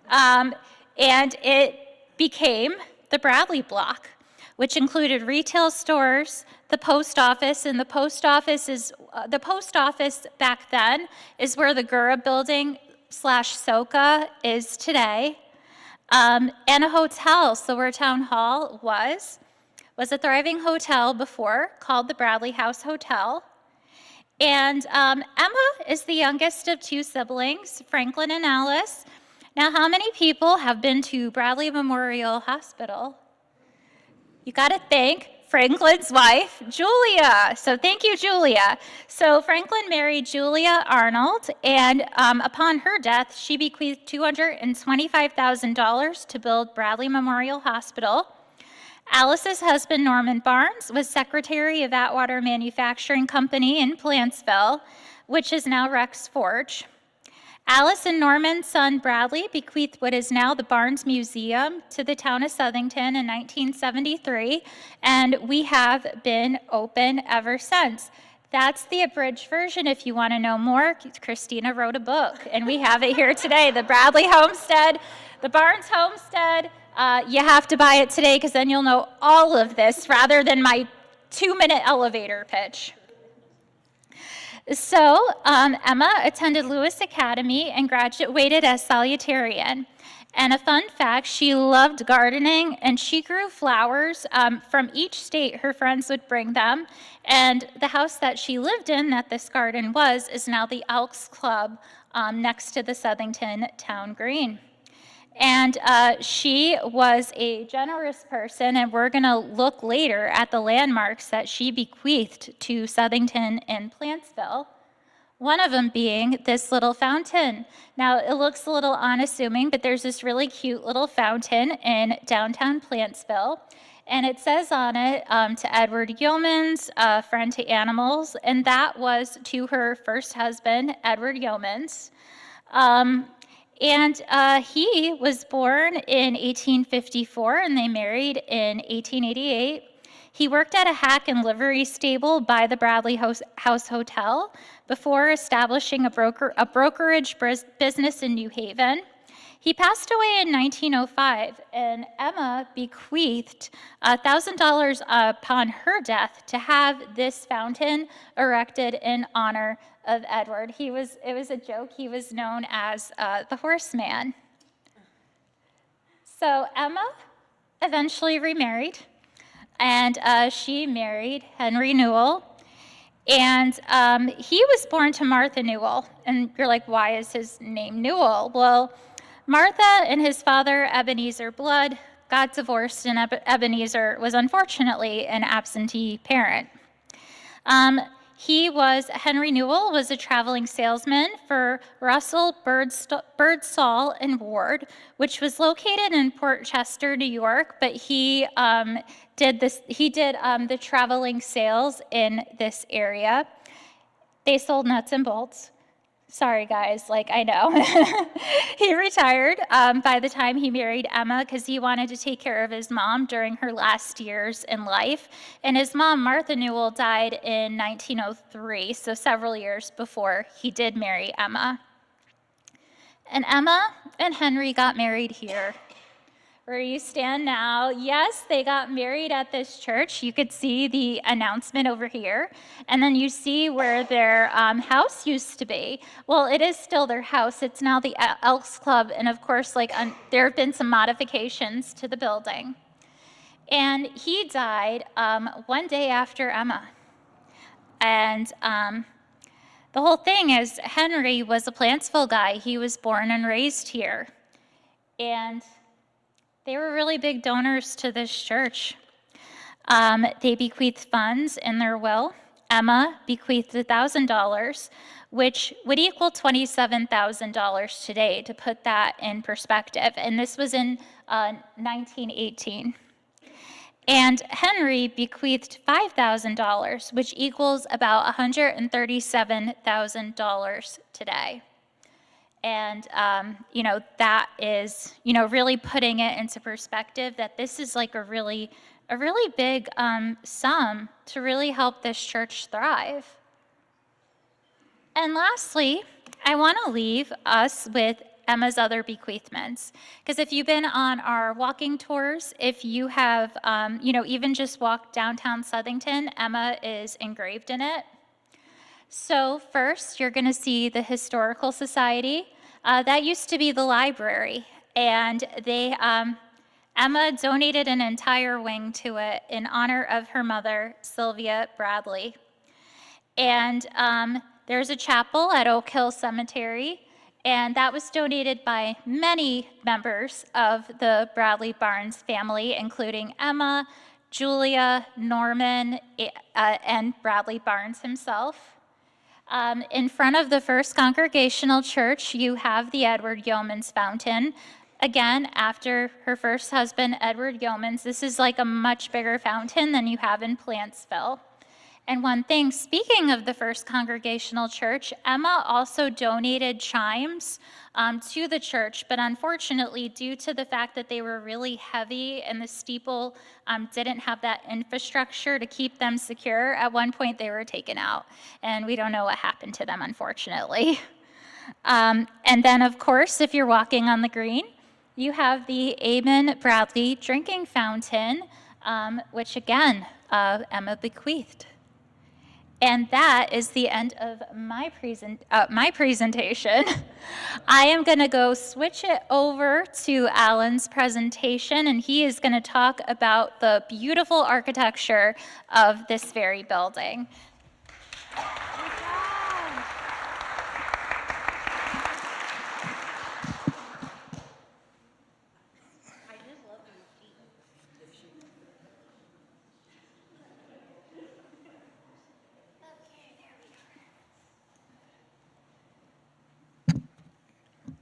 D: and it became the Bradley Block, which included retail stores, the post office, and the post office back then is where the Gura building / Soka is today, and a hotel. So where Town Hall was a thriving hotel before called the Bradley House Hotel. And Emma is the youngest of two siblings, Franklin and Alice. Now, how many people have been to Bradley Memorial Hospital? You got to thank Franklin's wife, Julia. So thank you, Julia. So Franklin married Julia Arnold, and upon her death, she bequeathed $225,000 to build Bradley Memorial Hospital. Alice's husband, Norman Barnes, was secretary of Atwater Manufacturing Company in Plantsville, which is now Rex Forge. Alice and Norman's son, Bradley, bequeathed what is now the Barnes Museum to the town of Southington in 1973, and we have been open ever since. That's the abridged version. If you want to know more, Christina wrote a book, and we have it here today, the Bradley Homestead, the Barnes Homestead. You have to buy it today because then you'll know all of this rather than my 2-minute elevator pitch. So Emma attended Lewis Academy and graduated as salutarian. And a fun fact, she loved gardening, and she grew flowers from each state. Her friends would bring them. And the house that she lived in, that this garden was, is now the Elks Club next to the Southington Town Green. And she was a generous person, and we're going to look later at the landmarks that she bequeathed to Southington and Plantsville, one of them being this little fountain. Now, it looks a little unassuming, but there's this really cute little fountain in downtown Plantsville, and it says on it, to Edward Yeomans, friend to animals, and that was to her first husband, Edward Yeomans. And he was born in 1854, and they married in 1888. He worked at a hack and livery stable by the Bradley House Hotel before establishing a brokerage business in New Haven. He passed away in 1905, and Emma bequeathed $1,000 upon her death to have this fountain erected in honor of Edward. It was a joke. He was known as the Horseman. So Emma eventually remarried, and she married Henry Newell. And he was born to Martha Newell. And you're like, why is his name Newell? Well, Martha and his father, Ebenezer Blood, got divorced, and Ebenezer was unfortunately an absentee parent. Henry Newell was a traveling salesman for Russell, Birdsall, and Ward, which was located in Port Chester, New York, but he did the traveling sales in this area. They sold nuts and bolts. Sorry, guys, I know. He retired by the time he married Emma because he wanted to take care of his mom during her last years in life. And his mom, Martha Newell, died in 1903, so several years before he did marry Emma. And Emma and Henry got married here, where you stand now. Yes, they got married at this church. You could see the announcement over here. And then you see where their house used to be. Well, it is still their house. It's now the Elks Club. And of course, there have been some modifications to the building. And he died one day after Emma. And the whole thing is, Henry was a Plantsville guy. He was born and raised here. And they were really big donors to this church. They bequeathed funds in their will. Emma bequeathed $1,000, which would equal $27,000 today, to put that in perspective. And this was in 1918. And Henry bequeathed $5,000, which equals about $137,000 today. And, that is, really putting it into perspective that this is a really big sum to really help this church thrive. And lastly, I want to leave us with Emma's other bequeathments. Because if you've been on our walking tours, if you have, even just walked downtown Southington, Emma is engraved in it. So first, you're going to see the Historical Society. That used to be the library, and Emma donated an entire wing to it in honor of her mother, Sylvia Bradley. And there's a chapel at Oak Hill Cemetery, and that was donated by many members of the Bradley Barnes family, including Emma, Julia, Norman, and Bradley Barnes himself. In front of the First Congregational Church, you have the Edward Yeomans Fountain. Again, after her first husband, Edward Yeomans, this is a much bigger fountain than you have in Plantsville. And one thing, speaking of the First Congregational Church, Emma also donated chimes to the church, but unfortunately, due to the fact that they were really heavy and the steeple didn't have that infrastructure to keep them secure, at one point they were taken out, and we don't know what happened to them, unfortunately. And then, of course, if you're walking on the green, you have the Amon Bradley drinking fountain, which again, Emma bequeathed. And that is the end of my presentation. I am going to go switch it over to Alan's presentation, and he is going to talk about the beautiful architecture of this very building.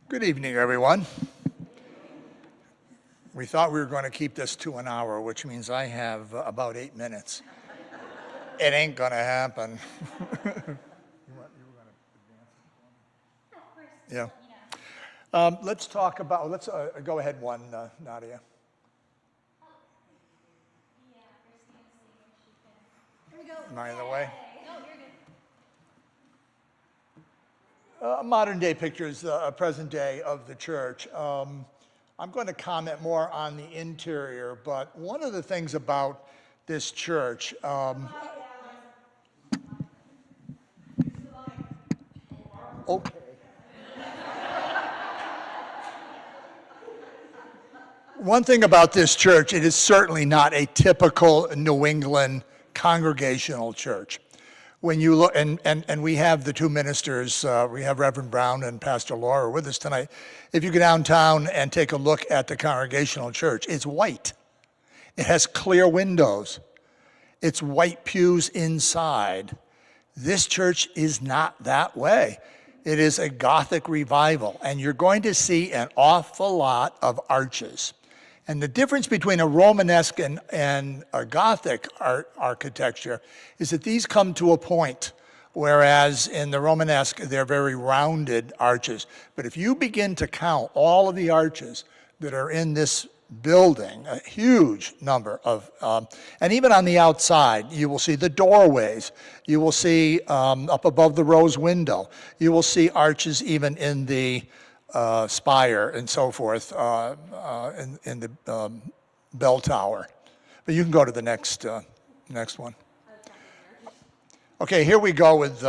B: Good evening, everyone. We thought we were going to keep this to an hour, which means I have about 8 minutes. It ain't going to happen. Yeah. Let's talk about, go ahead one, Nadia. Am I in the way? Modern day pictures, present day of the church. I'm going to comment more on the interior, but one of the things about this church, okay. One thing about this church, it is certainly not a typical New England Congregational church. When you look, and we have the two ministers, we have Reverend Brown and Pastor Laura with us tonight. If you go downtown and take a look at the Congregational church, it's white. It has clear windows. It's white pews inside. This church is not that way. It is a Gothic revival, and you're going to see an awful lot of arches. And the difference between a Romanesque and a Gothic architecture is that these come to a point, whereas in the Romanesque, they're very rounded arches. But if you begin to count all of the arches that are in this building, a huge number of, and even on the outside, you will see the doorways. You will see up above the rose window. You will see arches even in the spire and so forth in the bell tower. But you can go to the next one. Okay, here we go with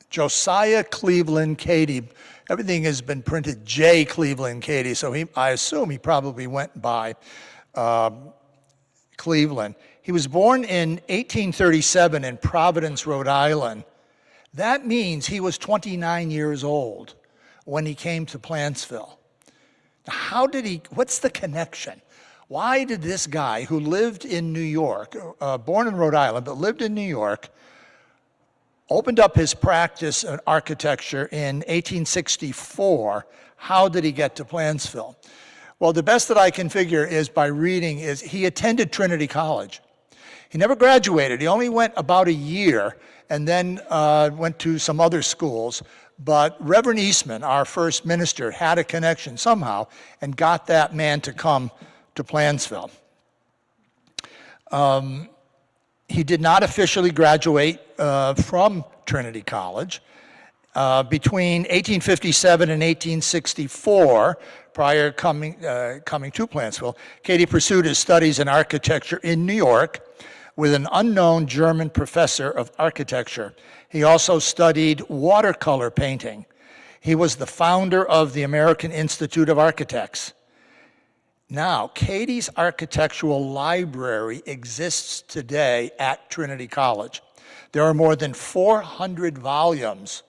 B: Josiah Cleveland Cady. Everything has been printed J. Cleveland Cady, so I assume he probably went by Cleveland. He was born in 1837 in Providence, Rhode Island. That means he was 29 years old when he came to Plantsville. How did he, what's the connection? Why did this guy who lived in New York, born in Rhode Island, but lived in New York, opened up his practice in architecture in 1864. How did he get to Plantsville? Well, the best that I can figure is by reading is he attended Trinity College. He never graduated. He only went about a year and then went to some other schools. But Reverend Eastman, our first minister, had a connection somehow and got that man to come to Plantsville. He did not officially graduate from Trinity College. Between 1857 and 1864, prior coming to Plantsville, Cady pursued his studies in architecture in New York with an unknown German professor of architecture. He also studied watercolor painting. He was the founder of the American Institute of Architects. Now, Cady's architectural library exists today at Trinity College. There are more than 400 volumes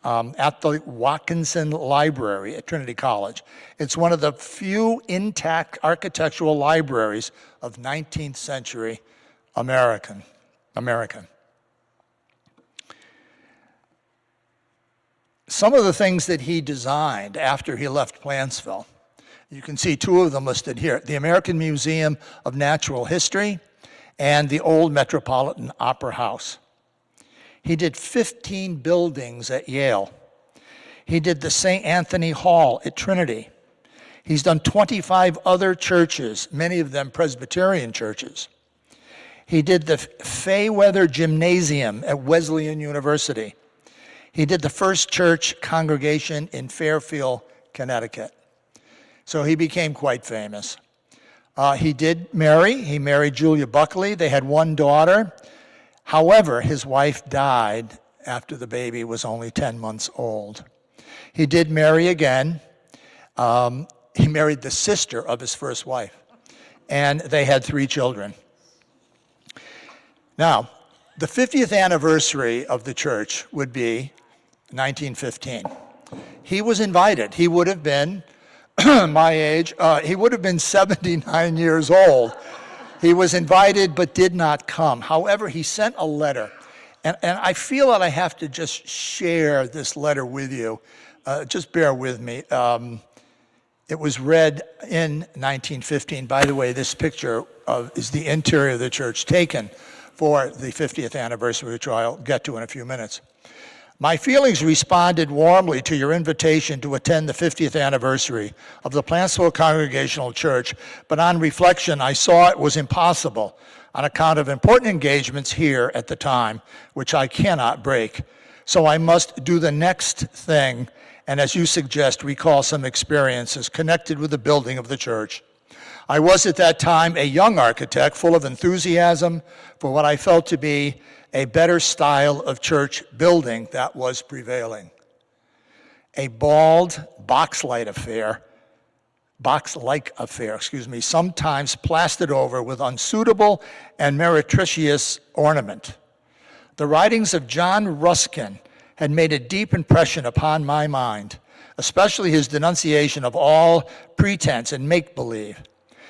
B: at the Watkinson Library at Trinity College. It's one of the few intact architectural libraries of 19th century American. Some of the things that he designed after he left Plantsville, you can see two of them listed here: the American Museum of Natural History and the Old Metropolitan Opera House. He did 15 buildings at Yale. He did the St. Anthony Hall at Trinity. He's done 25 other churches, many of them Presbyterian churches. He did the Fayweather Gymnasium at Wesleyan University. He did the first church congregation in Fairfield, Connecticut. So he became quite famous. He did marry. He married Julia Buckley. They had one daughter. However, his wife died after the baby was only 10 months old. He did marry again. He married the sister of his first wife, and they had 3 children. Now, the 50th anniversary of the church would be 1915. He was invited. He would have been my age. He would have been 79 years old. He was invited but did not come. However, he sent a letter, and I feel that I have to just share this letter with you. Just bear with me. It was read in 1915. By the way, this picture is the interior of the church taken for the 50th anniversary, which I'll get to in a few minutes. My feelings responded warmly to your invitation to attend the 50th anniversary of the Plantsville Congregational Church, but on reflection, I saw it was impossible on account of important engagements here at the time, which I cannot break. So I must do the next thing, and as you suggest, recall some experiences connected with the building of the church. I was at that time a young architect full of enthusiasm for what I felt to be a better style of church building that was prevailing. A bald, box-like affair, sometimes plastered over with unsuitable and meretricious ornament. The writings of John Ruskin had made a deep impression upon my mind, especially his denunciation of all pretense and make-believe,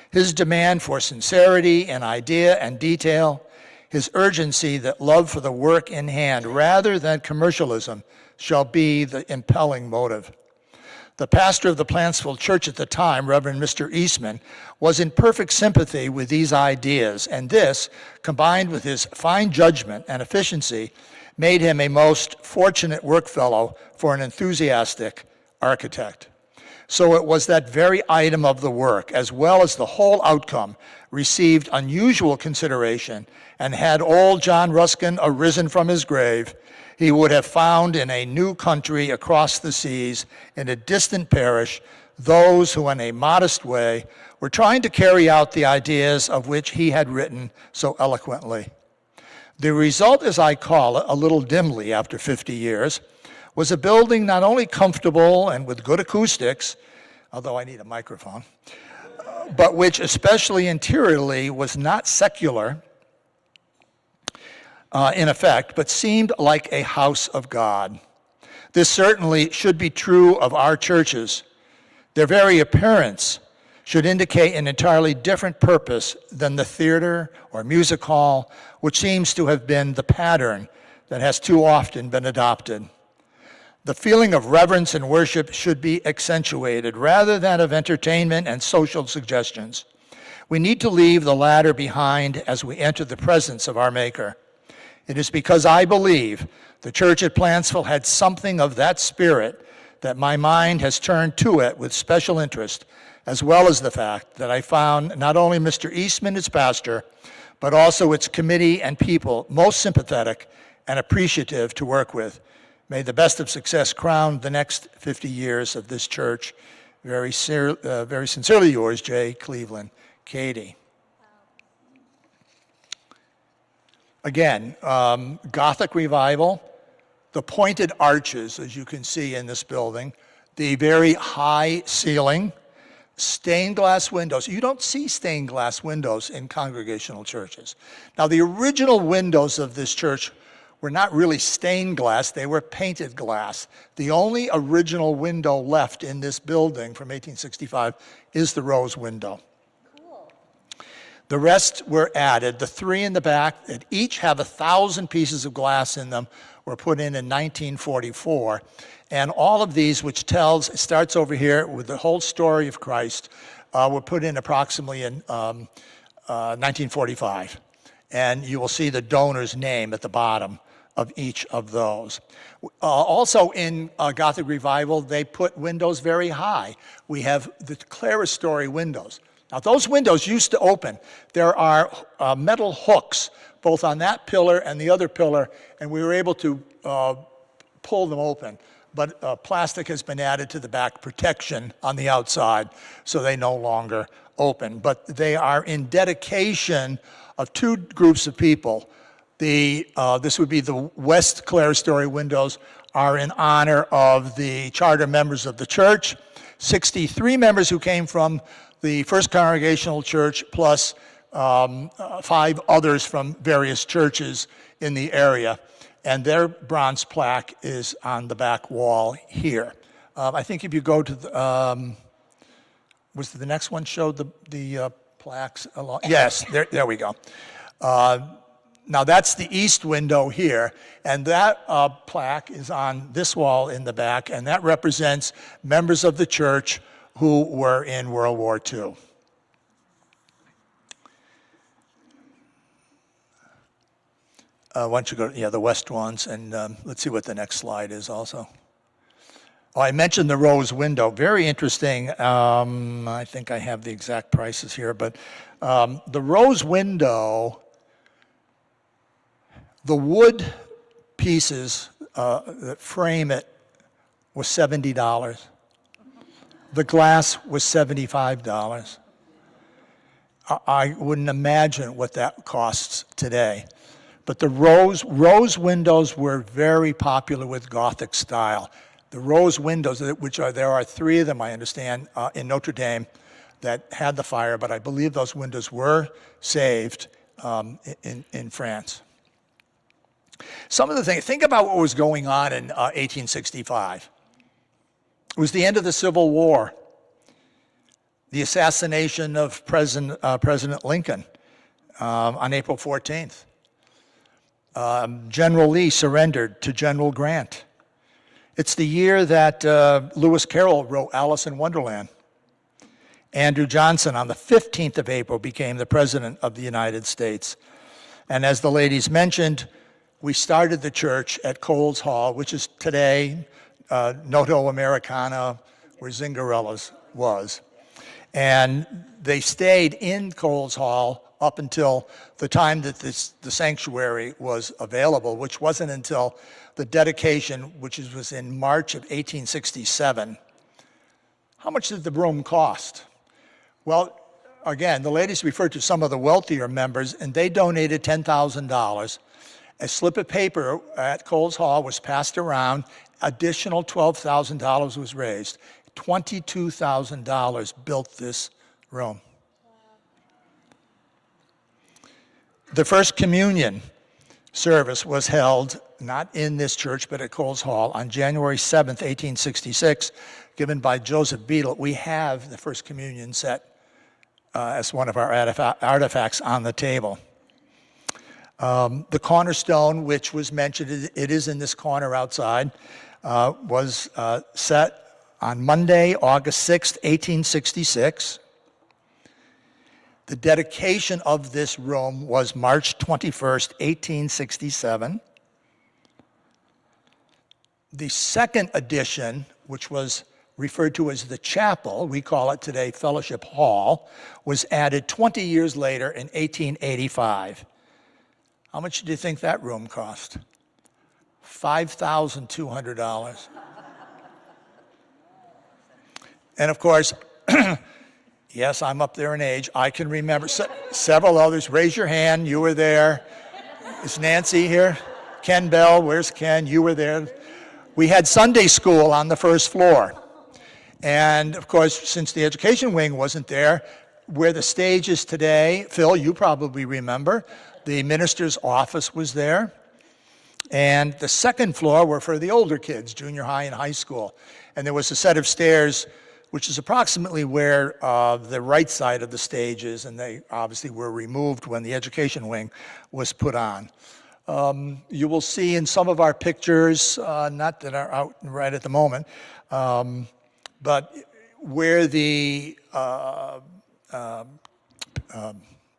B: his demand for sincerity in idea and detail, his urgency that love for the work in hand rather than commercialism shall be the impelling motive. The pastor of the Plantsville church at the time, Reverend Mr. Eastman, was in perfect sympathy with these ideas, and this, combined with his fine judgment and efficiency, made him a most fortunate workfellow for an enthusiastic architect. So it was that very item of the work, as well as the whole outcome, received unusual consideration, and had old John Ruskin arisen from his grave, he would have found in a new country across the seas, in a distant parish, those who in a modest way were trying to carry out the ideas of which he had written so eloquently. The result, as I call it, a little dimly after 50 years, was a building not only comfortable and with good acoustics, although I need a microphone, but which, especially interiorly, was not secular in effect, but seemed like a house of God. This certainly should be true of our churches. Their very appearance should indicate an entirely different purpose than the theater or music hall, which seems to have been the pattern that has too often been adopted. The feeling of reverence and worship should be accentuated rather than of entertainment and social suggestions. We need to leave the latter behind as we enter the presence of our Maker. It is because I believe the church at Plantsville had something of that spirit that my mind has turned to it with special interest, as well as the fact that I found not only Mr. Eastman, its pastor, but also its committee and people most sympathetic and appreciative to work with. May the best of success crown the next 50 years of this church. Very sincerely yours, J. Cleveland. Katie. Again, Gothic revival, the pointed arches, as you can see in this building, the very high ceiling, stained glass windows. You don't see stained glass windows in Congregational churches. Now, the original windows of this church were not really stained glass, they were painted glass. The only original window left in this building from 1865 is the rose window. The rest were added. The three in the back that each have 1,000 pieces of glass in them were put in 1944. And all of these, which starts over here with the whole story of Christ, were put in approximately in 1945. And you will see the donor's name at the bottom of each of those. Also in Gothic revival, they put windows very high. We have the clerestory windows. Now, those windows used to open. There are metal hooks, both on that pillar and the other pillar, and we were able to pull them open. But plastic has been added to the back protection on the outside, so they no longer open. But they are in dedication of two groups of people. This would be the west clerestory windows are in honor of the charter members of the church, 63 members who came from the First Congregational Church, plus 5 others from various churches in the area. And their bronze plaque is on the back wall here. I think if you go to the, was the next one showed the plaques along? Yes, there we go. Now that's the east window here, and that plaque is on this wall in the back, and that represents members of the church who were in World War II. Why don't you go to the west ones, and let's see what the next slide is also. Oh, I mentioned the rose window. Very interesting. I think I have the exact prices here, but the rose window, the wood pieces that frame it was $70. The glass was $75. I wouldn't imagine what that costs today. But the rose windows were very popular with Gothic style. The rose windows, there are 3 of them, I understand, in Notre Dame that had the fire, but I believe those windows were saved in France. Some of the things, think about what was going on in 1865. It was the end of the Civil War, the assassination of President Lincoln on April 14th. General Lee surrendered to General Grant. It's the year that Lewis Carroll wrote Alice in Wonderland. Andrew Johnson, on the 15th of April, became the President of the United States. And as the ladies mentioned, we started the church at Coles Hall, which is today Noto Americana, where Zingarella's was. And they stayed in Coles Hall up until the time that the sanctuary was available, which wasn't until the dedication, which was in March of 1867. How much did the room cost? Well, again, the ladies referred to some of the wealthier members, and they donated $10,000. A slip of paper at Coles Hall was passed around. Additional $12,000 was raised. $22,000 built this room. The first communion service was held not in this church, but at Coles Hall on January 7th, 1866, given by Joseph Beadle. We have the first communion set as one of our artifacts on the table. The cornerstone, which was mentioned, it is in this corner outside, was set on Monday, August 6th, 1866. The dedication of this room was March 21st, 1867. The second addition, which was referred to as the chapel, we call it today Fellowship Hall, was added 20 years later in 1885. How much do you think that room cost? $5,200. And of course, yes, I'm up there in age. I can remember several others. Raise your hand. You were there. Is Nancy here? Ken Bell. Where's Ken? You were there. We had Sunday school on the first floor. And of course, since the education wing wasn't there, where the stage is today, Phil, you probably remember, the minister's office was there. And the second floor were for the older kids, junior high and high school. And there was a set of stairs, which is approximately where the right side of the stage is, and they obviously were removed when the education wing was put on. You will see in some of our pictures, not that are out right at the moment, but where the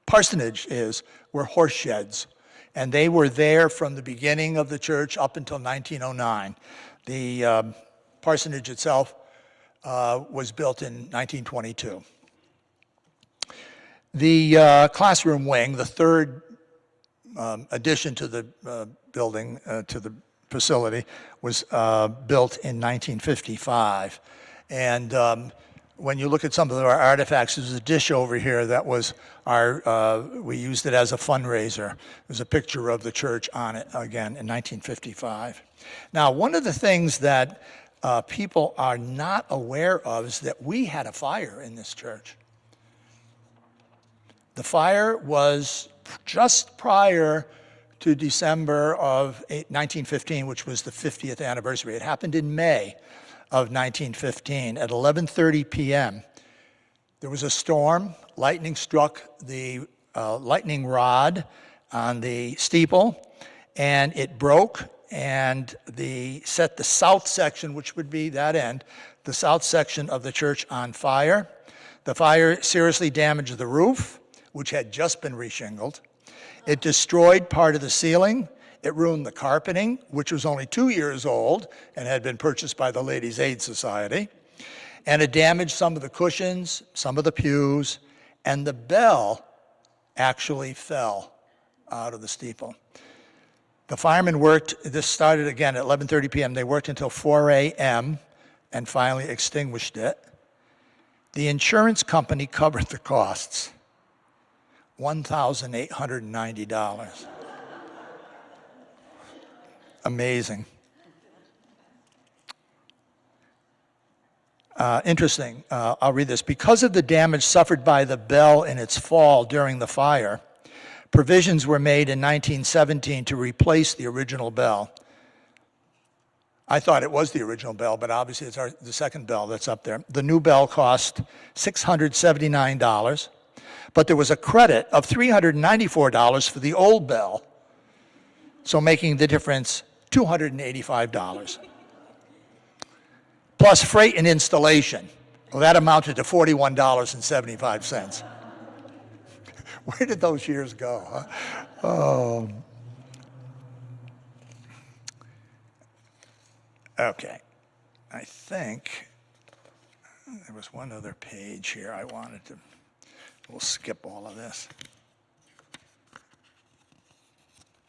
B: parsonage is, were horse sheds. And they were there from the beginning of the church up until 1909. The parsonage itself was built in 1922. The classroom wing, the third addition to the building, to the facility, was built in 1955. And when you look at some of our artifacts, there's a dish over here that was we used it as a fundraiser. There's a picture of the church on it, again, in 1955. Now, one of the things that people are not aware of is that we had a fire in this church. The fire was just prior to December of 1915, which was the 50th anniversary. It happened in May of 1915 at 11:30 p.m. There was a storm. Lightning struck the lightning rod on the steeple, and it broke and set the south section, which would be that end, the south section of the church on fire. The fire seriously damaged the roof, which had just been reshingled. It destroyed part of the ceiling. It ruined the carpeting, which was only 2 years old and had been purchased by the Ladies' Aid Society. And it damaged some of the cushions, some of the pews, and the bell actually fell out of the steeple. The firemen worked, this started again at 11:30 p.m. They worked until 4 a.m. and finally extinguished it. The insurance company covered the costs, $1,890. Amazing. Interesting. I'll read this. Because of the damage suffered by the bell in its fall during the fire, provisions were made in 1917 to replace the original bell. I thought it was the original bell, but obviously it's the second bell that's up there. The new bell cost $679, but there was a credit of $394 for the old bell. So making the difference $285. Plus freight and installation. Well, that amounted to $41.75. Where did those years go? Huh? Oh. Okay. I think there was one other page here I wanted to, we'll skip all of this.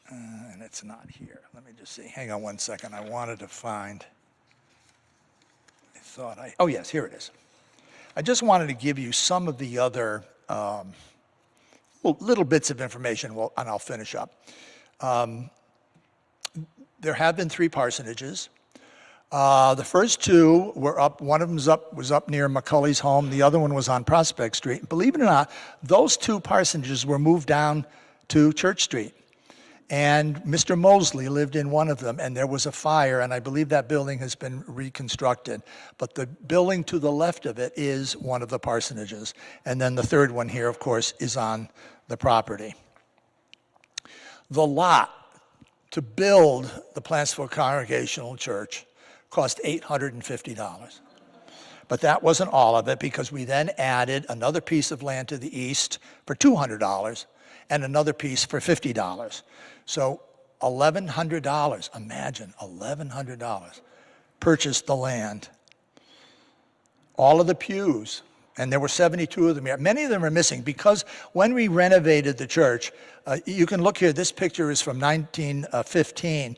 B: And it's not here. Let me just see. Hang on one second. I wanted to find, oh yes, here it is. I just wanted to give you some of the other little bits of information, and I'll finish up. There have been 3 parsonages. The first 2 were up, one of them was up near McCulley's home, the other one was on Prospect Street. And believe it or not, those 2 parsonages were moved down to Church Street. And Mr. Mosley lived in one of them, and there was a fire, and I believe that building has been reconstructed. But the building to the left of it is one of the parsonages. And then the third one here, of course, is on the property. The lot to build the Plantsville Congregational Church cost $850. But that wasn't all of it, because we then added another piece of land to the east for $200 and another piece for $50. So $1,100, imagine, $1,100, purchased the land. All of the pews, and there were 72 of them here. Many of them are missing because when we renovated the church, you can look here, this picture is from 1915.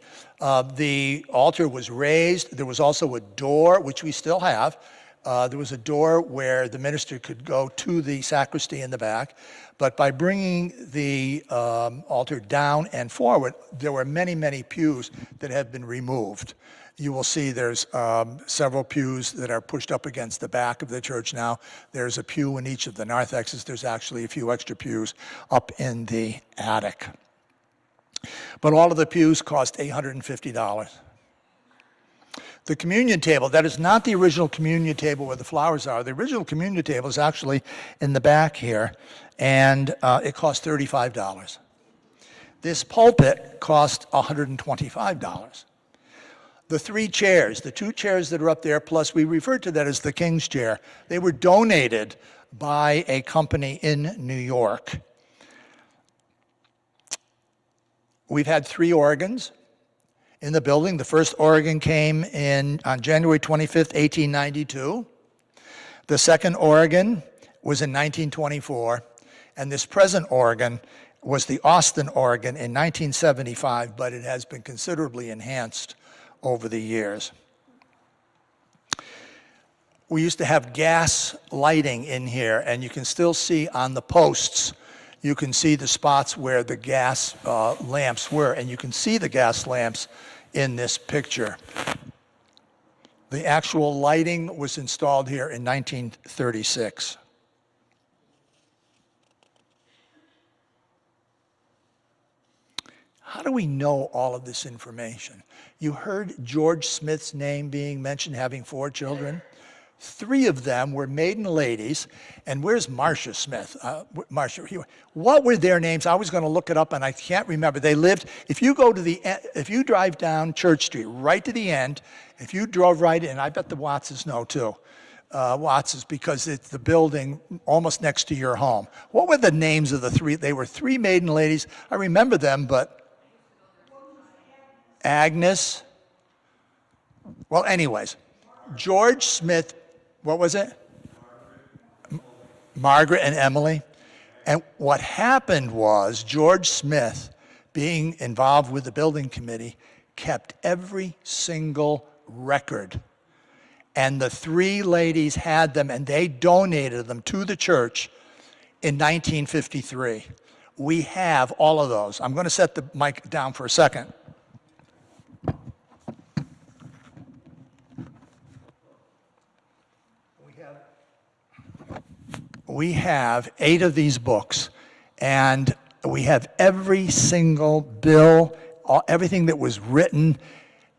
B: The altar was raised. There was also a door, which we still have. There was a door where the minister could go to the sacristy in the back. But by bringing the altar down and forward, there were many, many pews that have been removed. You will see there's several pews that are pushed up against the back of the church now. There's a pew in each of the narthexes. There's actually a few extra pews up in the attic. But all of the pews cost $850. The communion table, that is not the original communion table where the flowers are. The original communion table is actually in the back here, and it cost $35. This pulpit cost $125. The 3 chairs, the 2 chairs that are up there, plus we refer to that as the King's chair, they were donated by a company in New York. We've had 3 organs in the building. The first organ came in on January 25th, 1892. The second organ was in 1924, and this present organ was the Austin organ in 1975, but it has been considerably enhanced over the years. We used to have gas lighting in here, and you can still see on the posts, you can see the spots where the gas lamps were, and you can see the gas lamps in this picture. The actual lighting was installed here in 1936. How do we know all of this information? You heard George Smith's name being mentioned, having 4 children. 3 of them were maiden ladies. And where's Marcia Smith? What were their names? I was going to look it up, and I can't remember. They lived, if you drive down Church Street, right to the end, if you drove right in, I bet the Wattses know too. Wattses, because it's the building almost next to your home. What were the names of the 3? They were 3 maiden ladies. I remember them, but Agnes. Well, anyways, George Smith, what was it? Margaret and Emily. And what happened was George Smith, being involved with the building committee, kept every single record. And the 3 ladies had them, and they donated them to the church in 1953. We have all of those. I'm going to set the mic down for a second. We have 8 of these books, and we have every single bill, everything that was written.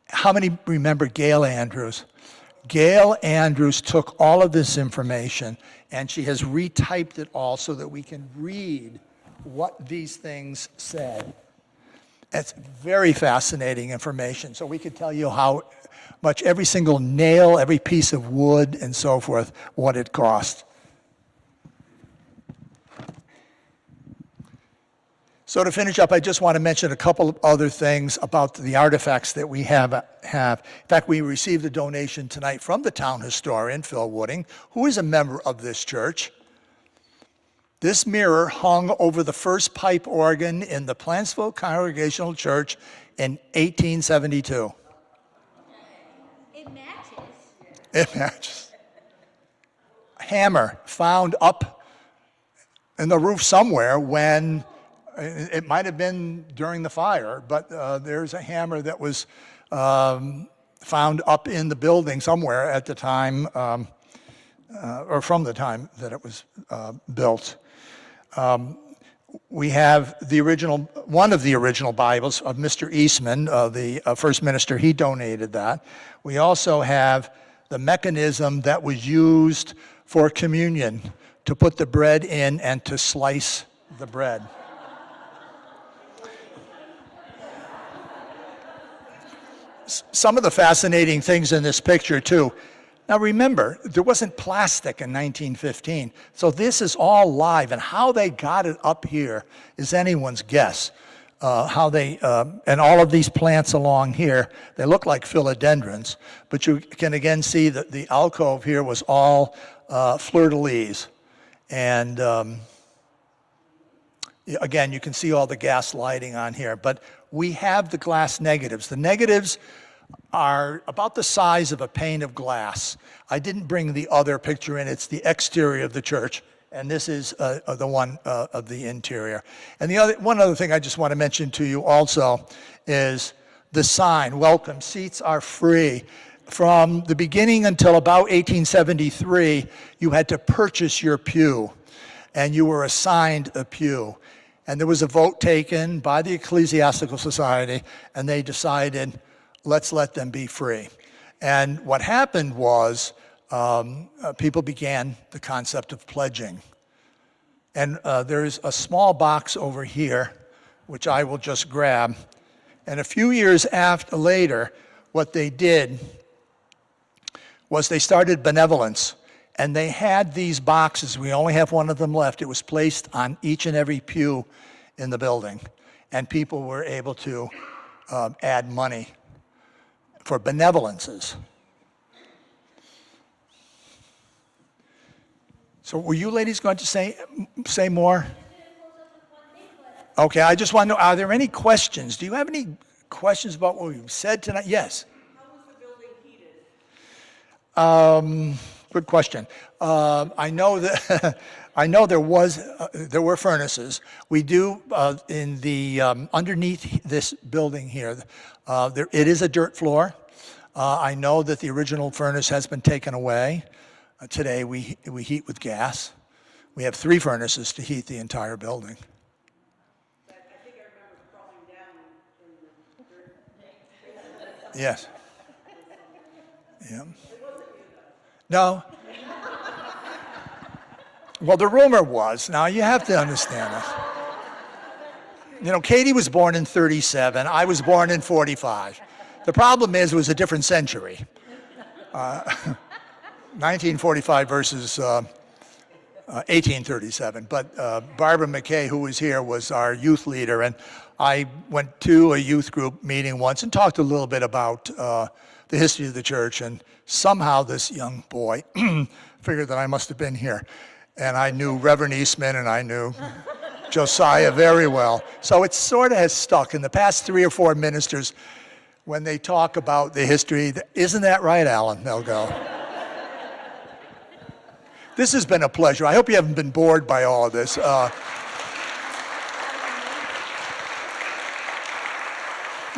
B: How many remember Gail Andrews? Gail Andrews took all of this information, and she has retyped it all so that we can read what these things said. It's very fascinating information. So we could tell you how much every single nail, every piece of wood, and so forth, what it cost. So to finish up, I just want to mention a couple of other things about the artifacts that we have. In fact, we received a donation tonight from the town historian, Phil Wooding, who is a member of this church. This mirror hung over the first pipe organ in the Plantsville Congregational Church in 1872.
C: It matches.
B: It matches. A hammer found up in the roof somewhere when, it might have been during the fire, but there's a hammer that was found up in the building somewhere at the time, or from the time that it was built. We have the original, one of the original Bibles of Mr. Eastman, the first minister. He donated that. We also have the mechanism that was used for communion, to put the bread in and to slice the bread. Some of the fascinating things in this picture too. Now remember, there wasn't plastic in 1915, so this is all live, and how they got it up here is anyone's guess. How they, and all of these plants along here, they look like philodendrons, but you can again see that the alcove here was all fleur-de-lis. And again, you can see all the gas lighting on here, but we have the glass negatives. The negatives are about the size of a pane of glass. I didn't bring the other picture in. It's the exterior of the church, and this is the one of the interior. And one other thing I just want to mention to you also is the sign, "Welcome, seats are free." From the beginning until about 1873, you had to purchase your pew, and you were assigned a pew. And there was a vote taken by the Ecclesiastical Society, and they decided, let's let them be free. And what happened was people began the concept of pledging. And there's a small box over here, which I will just grab. And a few years later, what they did was they started benevolence. And they had these boxes. We only have one of them left. It was placed on each and every pew in the building. And people were able to add money for benevolences. So were you ladies going to say more? Okay, I just want to know, are there any questions? Do you have any questions about what we've said tonight? Yes?
A: How was the building heated?
B: Good question. I know that I know there were furnaces. We do in the underneath this building here. It is a dirt floor. I know that the original furnace has been taken away. Today we heat with gas. We have 3 furnaces to heat the entire building.
A: I think I remember crawling down in the dirt.
B: Yes. Yeah. No. Well, the rumor was, now you have to understand this. You know, Katie was born in 37, I was born in 45. The problem is it was a different century. 1945 versus 1837. But Barbara McKay, who was here, was our youth leader, and I went to a youth group meeting once and talked a little bit about the history of the church, and somehow this young boy figured that I must have been here. And I knew Reverend Eastman and I knew Josiah very well. So it sort of has stuck. In the past 3 or 4 ministers, when they talk about the history, isn't that right, Alan? They'll go. This has been a pleasure. I hope you haven't been bored by all of this.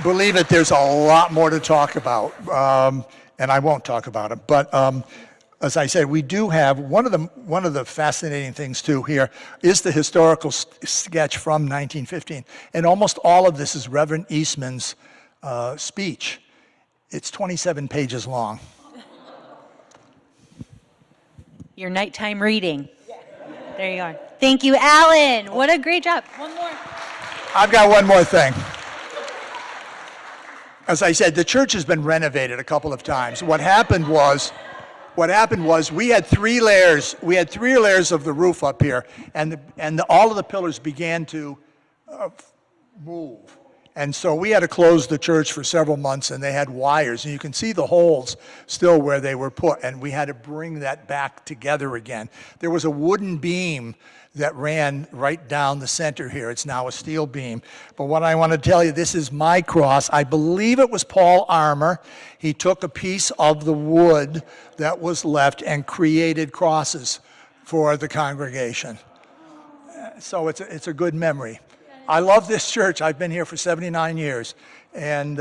B: Believe it, there's a lot more to talk about, and I won't talk about it. But as I said, we do have one of the fascinating things too here is the historical sketch from 1915, and almost all of this is Reverend Eastman's speech. It's 27 pages long.
C: Your nighttime reading. There you are. Thank you, Alan. What a great job. One more.
B: I've got one more thing. As I said, the church has been renovated a couple of times. What happened was we had 3 layers. We had 3 layers of the roof up here, and all of the pillars began to move. And so we had to close the church for several months, and they had wires, and you can see the holes still where they were put, and we had to bring that back together again. There was a wooden beam that ran right down the center here. It's now a steel beam. But what I want to tell you, this is my cross. I believe it was Paul Armour. He took a piece of the wood that was left and created crosses for the congregation. So it's a good memory. I love this church. I've been here for 79 years, and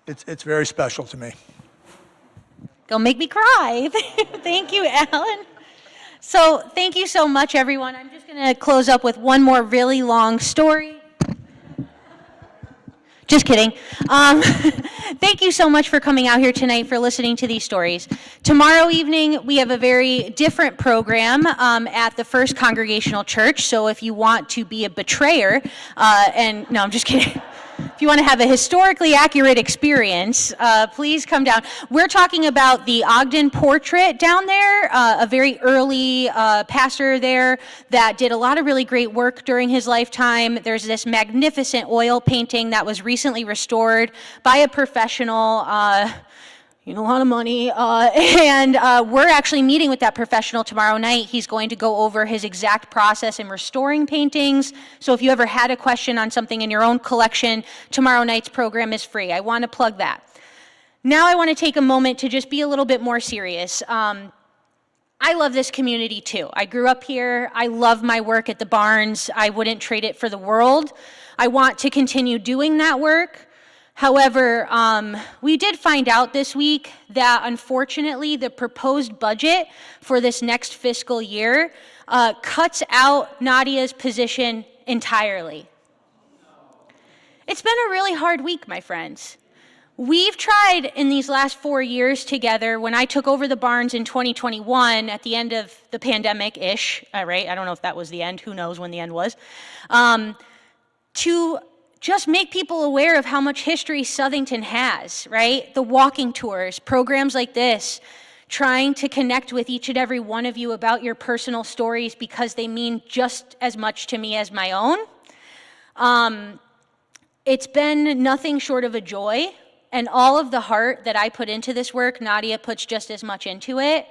B: it's very special to me.
C: Don't make me cry. Thank you, Alan. So thank you so much, everyone. I'm just going to close up with one more really long story. Just kidding. Thank you so much for coming out here tonight, for listening to these stories. Tomorrow evening, we have a very different program at the First Congregational Church. So if you want to be a betrayer, no, I'm just kidding. If you want to have a historically accurate experience, please come down. We're talking about the Ogden portrait down there, a very early pastor there that did a lot of really great work during his lifetime. There's this magnificent oil painting that was recently restored by a professional, a lot of money, and we're actually meeting with that professional tomorrow night. He's going to go over his exact process in restoring paintings. So if you ever had a question on something in your own collection, tomorrow night's program is free. I want to plug that. Now I want to take a moment to just be a little bit more serious. I love this community too. I grew up here. I love my work at the Barnes. I wouldn't trade it for the world. I want to continue doing that work. However, we did find out this week that unfortunately the proposed budget for this next fiscal year cuts out Nadia's position entirely. It's been a really hard week, my friends. We've tried in these last 4 years together, when I took over the Barnes in 2021 at the end of the pandemic-ish, right? I don't know if that was the end. Who knows when the end was. To just make people aware of how much history Southington has, right? The walking tours, programs like this, trying to connect with each and every one of you about your personal stories because they mean just as much to me as my own. It's been nothing short of a joy, and all of the heart that I put into this work, Nadia puts just as much into it.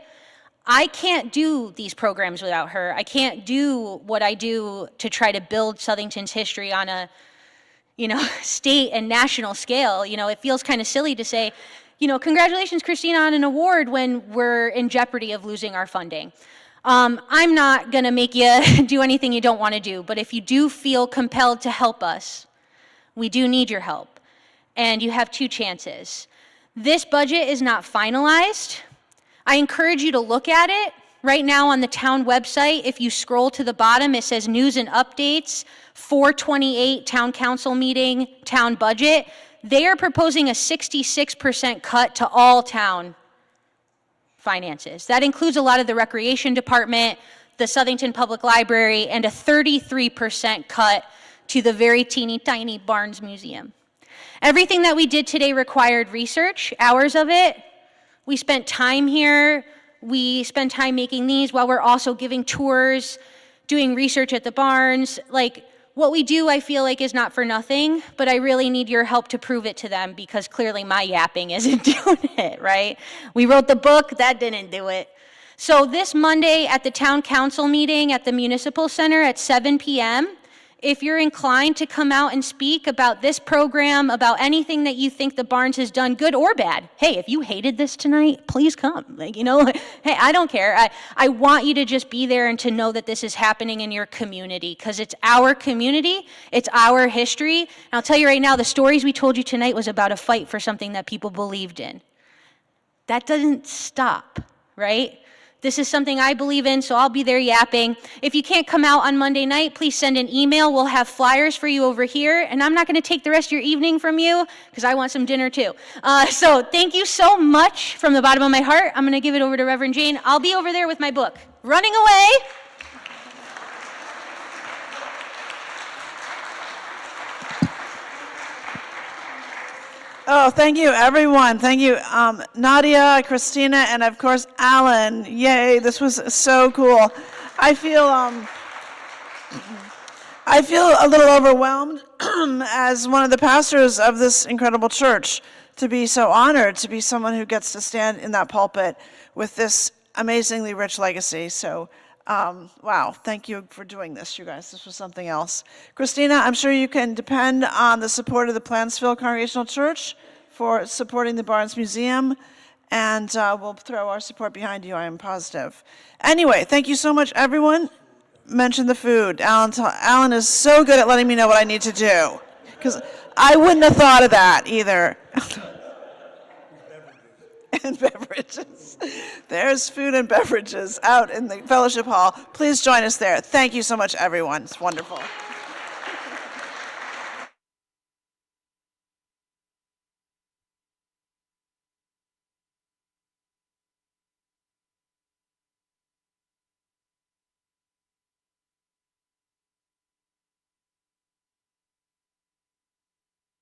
C: I can't do these programs without her. I can't do what I do to try to build Southington's history on a state and national scale. It feels kind of silly to say, congratulations, Christina, on an award when we're in jeopardy of losing our funding. I'm not going to make you do anything you don't want to do, but if you do feel compelled to help us, we do need your help. And you have 2 chances. This budget is not finalized. I encourage you to look at it. Right now on the town website, if you scroll to the bottom, it says news and updates, 4/28 town council meeting, town budget. They are proposing a 66% cut to all town finances. That includes a lot of the recreation department, the Southington Public Library, and a 33% cut to the very teeny tiny Barnes Museum. Everything that we did today required research, hours of it. We spent time here. We spend time making these while we're also giving tours, doing research at the Barnes. What we do, I feel like, is not for nothing, but I really need your help to prove it to them because clearly my yapping isn't doing it, right? We wrote the book, that didn't do it. So this Monday at the town council meeting at the Municipal Center at 7 p.m., if you're inclined to come out and speak about this program, about anything that you think the Barnes has done, good or bad. Hey, if you hated this tonight, please come. Hey, I don't care. I want you to just be there and to know that this is happening in your community because it's our community, it's our history. And I'll tell you right now, the stories we told you tonight was about a fight for something that people believed in. That doesn't stop, right? This is something I believe in, so I'll be there yapping. If you can't come out on Monday night, please send an email. We'll have flyers for you over here, and I'm not going to take the rest of your evening from you because I want some dinner too. So thank you so much from the bottom of my heart. I'm going to give it over to Reverend Jane. I'll be over there with my book, Running Away.
A: Oh, thank you, everyone. Thank you, Nadia, Christina, and of course, Alan. Yay, this was so cool. I feel a little overwhelmed as one of the pastors of this incredible church to be so honored to be someone who gets to stand in that pulpit with this amazingly rich legacy. So, wow, thank you for doing this, you guys. This was something else. Christina, I'm sure you can depend on the support of the Plantsville Congregational Church for supporting the Barnes Museum, and we'll throw our support behind you, I am positive. Anyway, thank you so much, everyone. Mention the food. Alan is so good at letting me know what I need to do, because I wouldn't have thought of that either. And beverages. There's food and beverages out in the fellowship hall. Please join us there. Thank you so much, everyone. It's wonderful.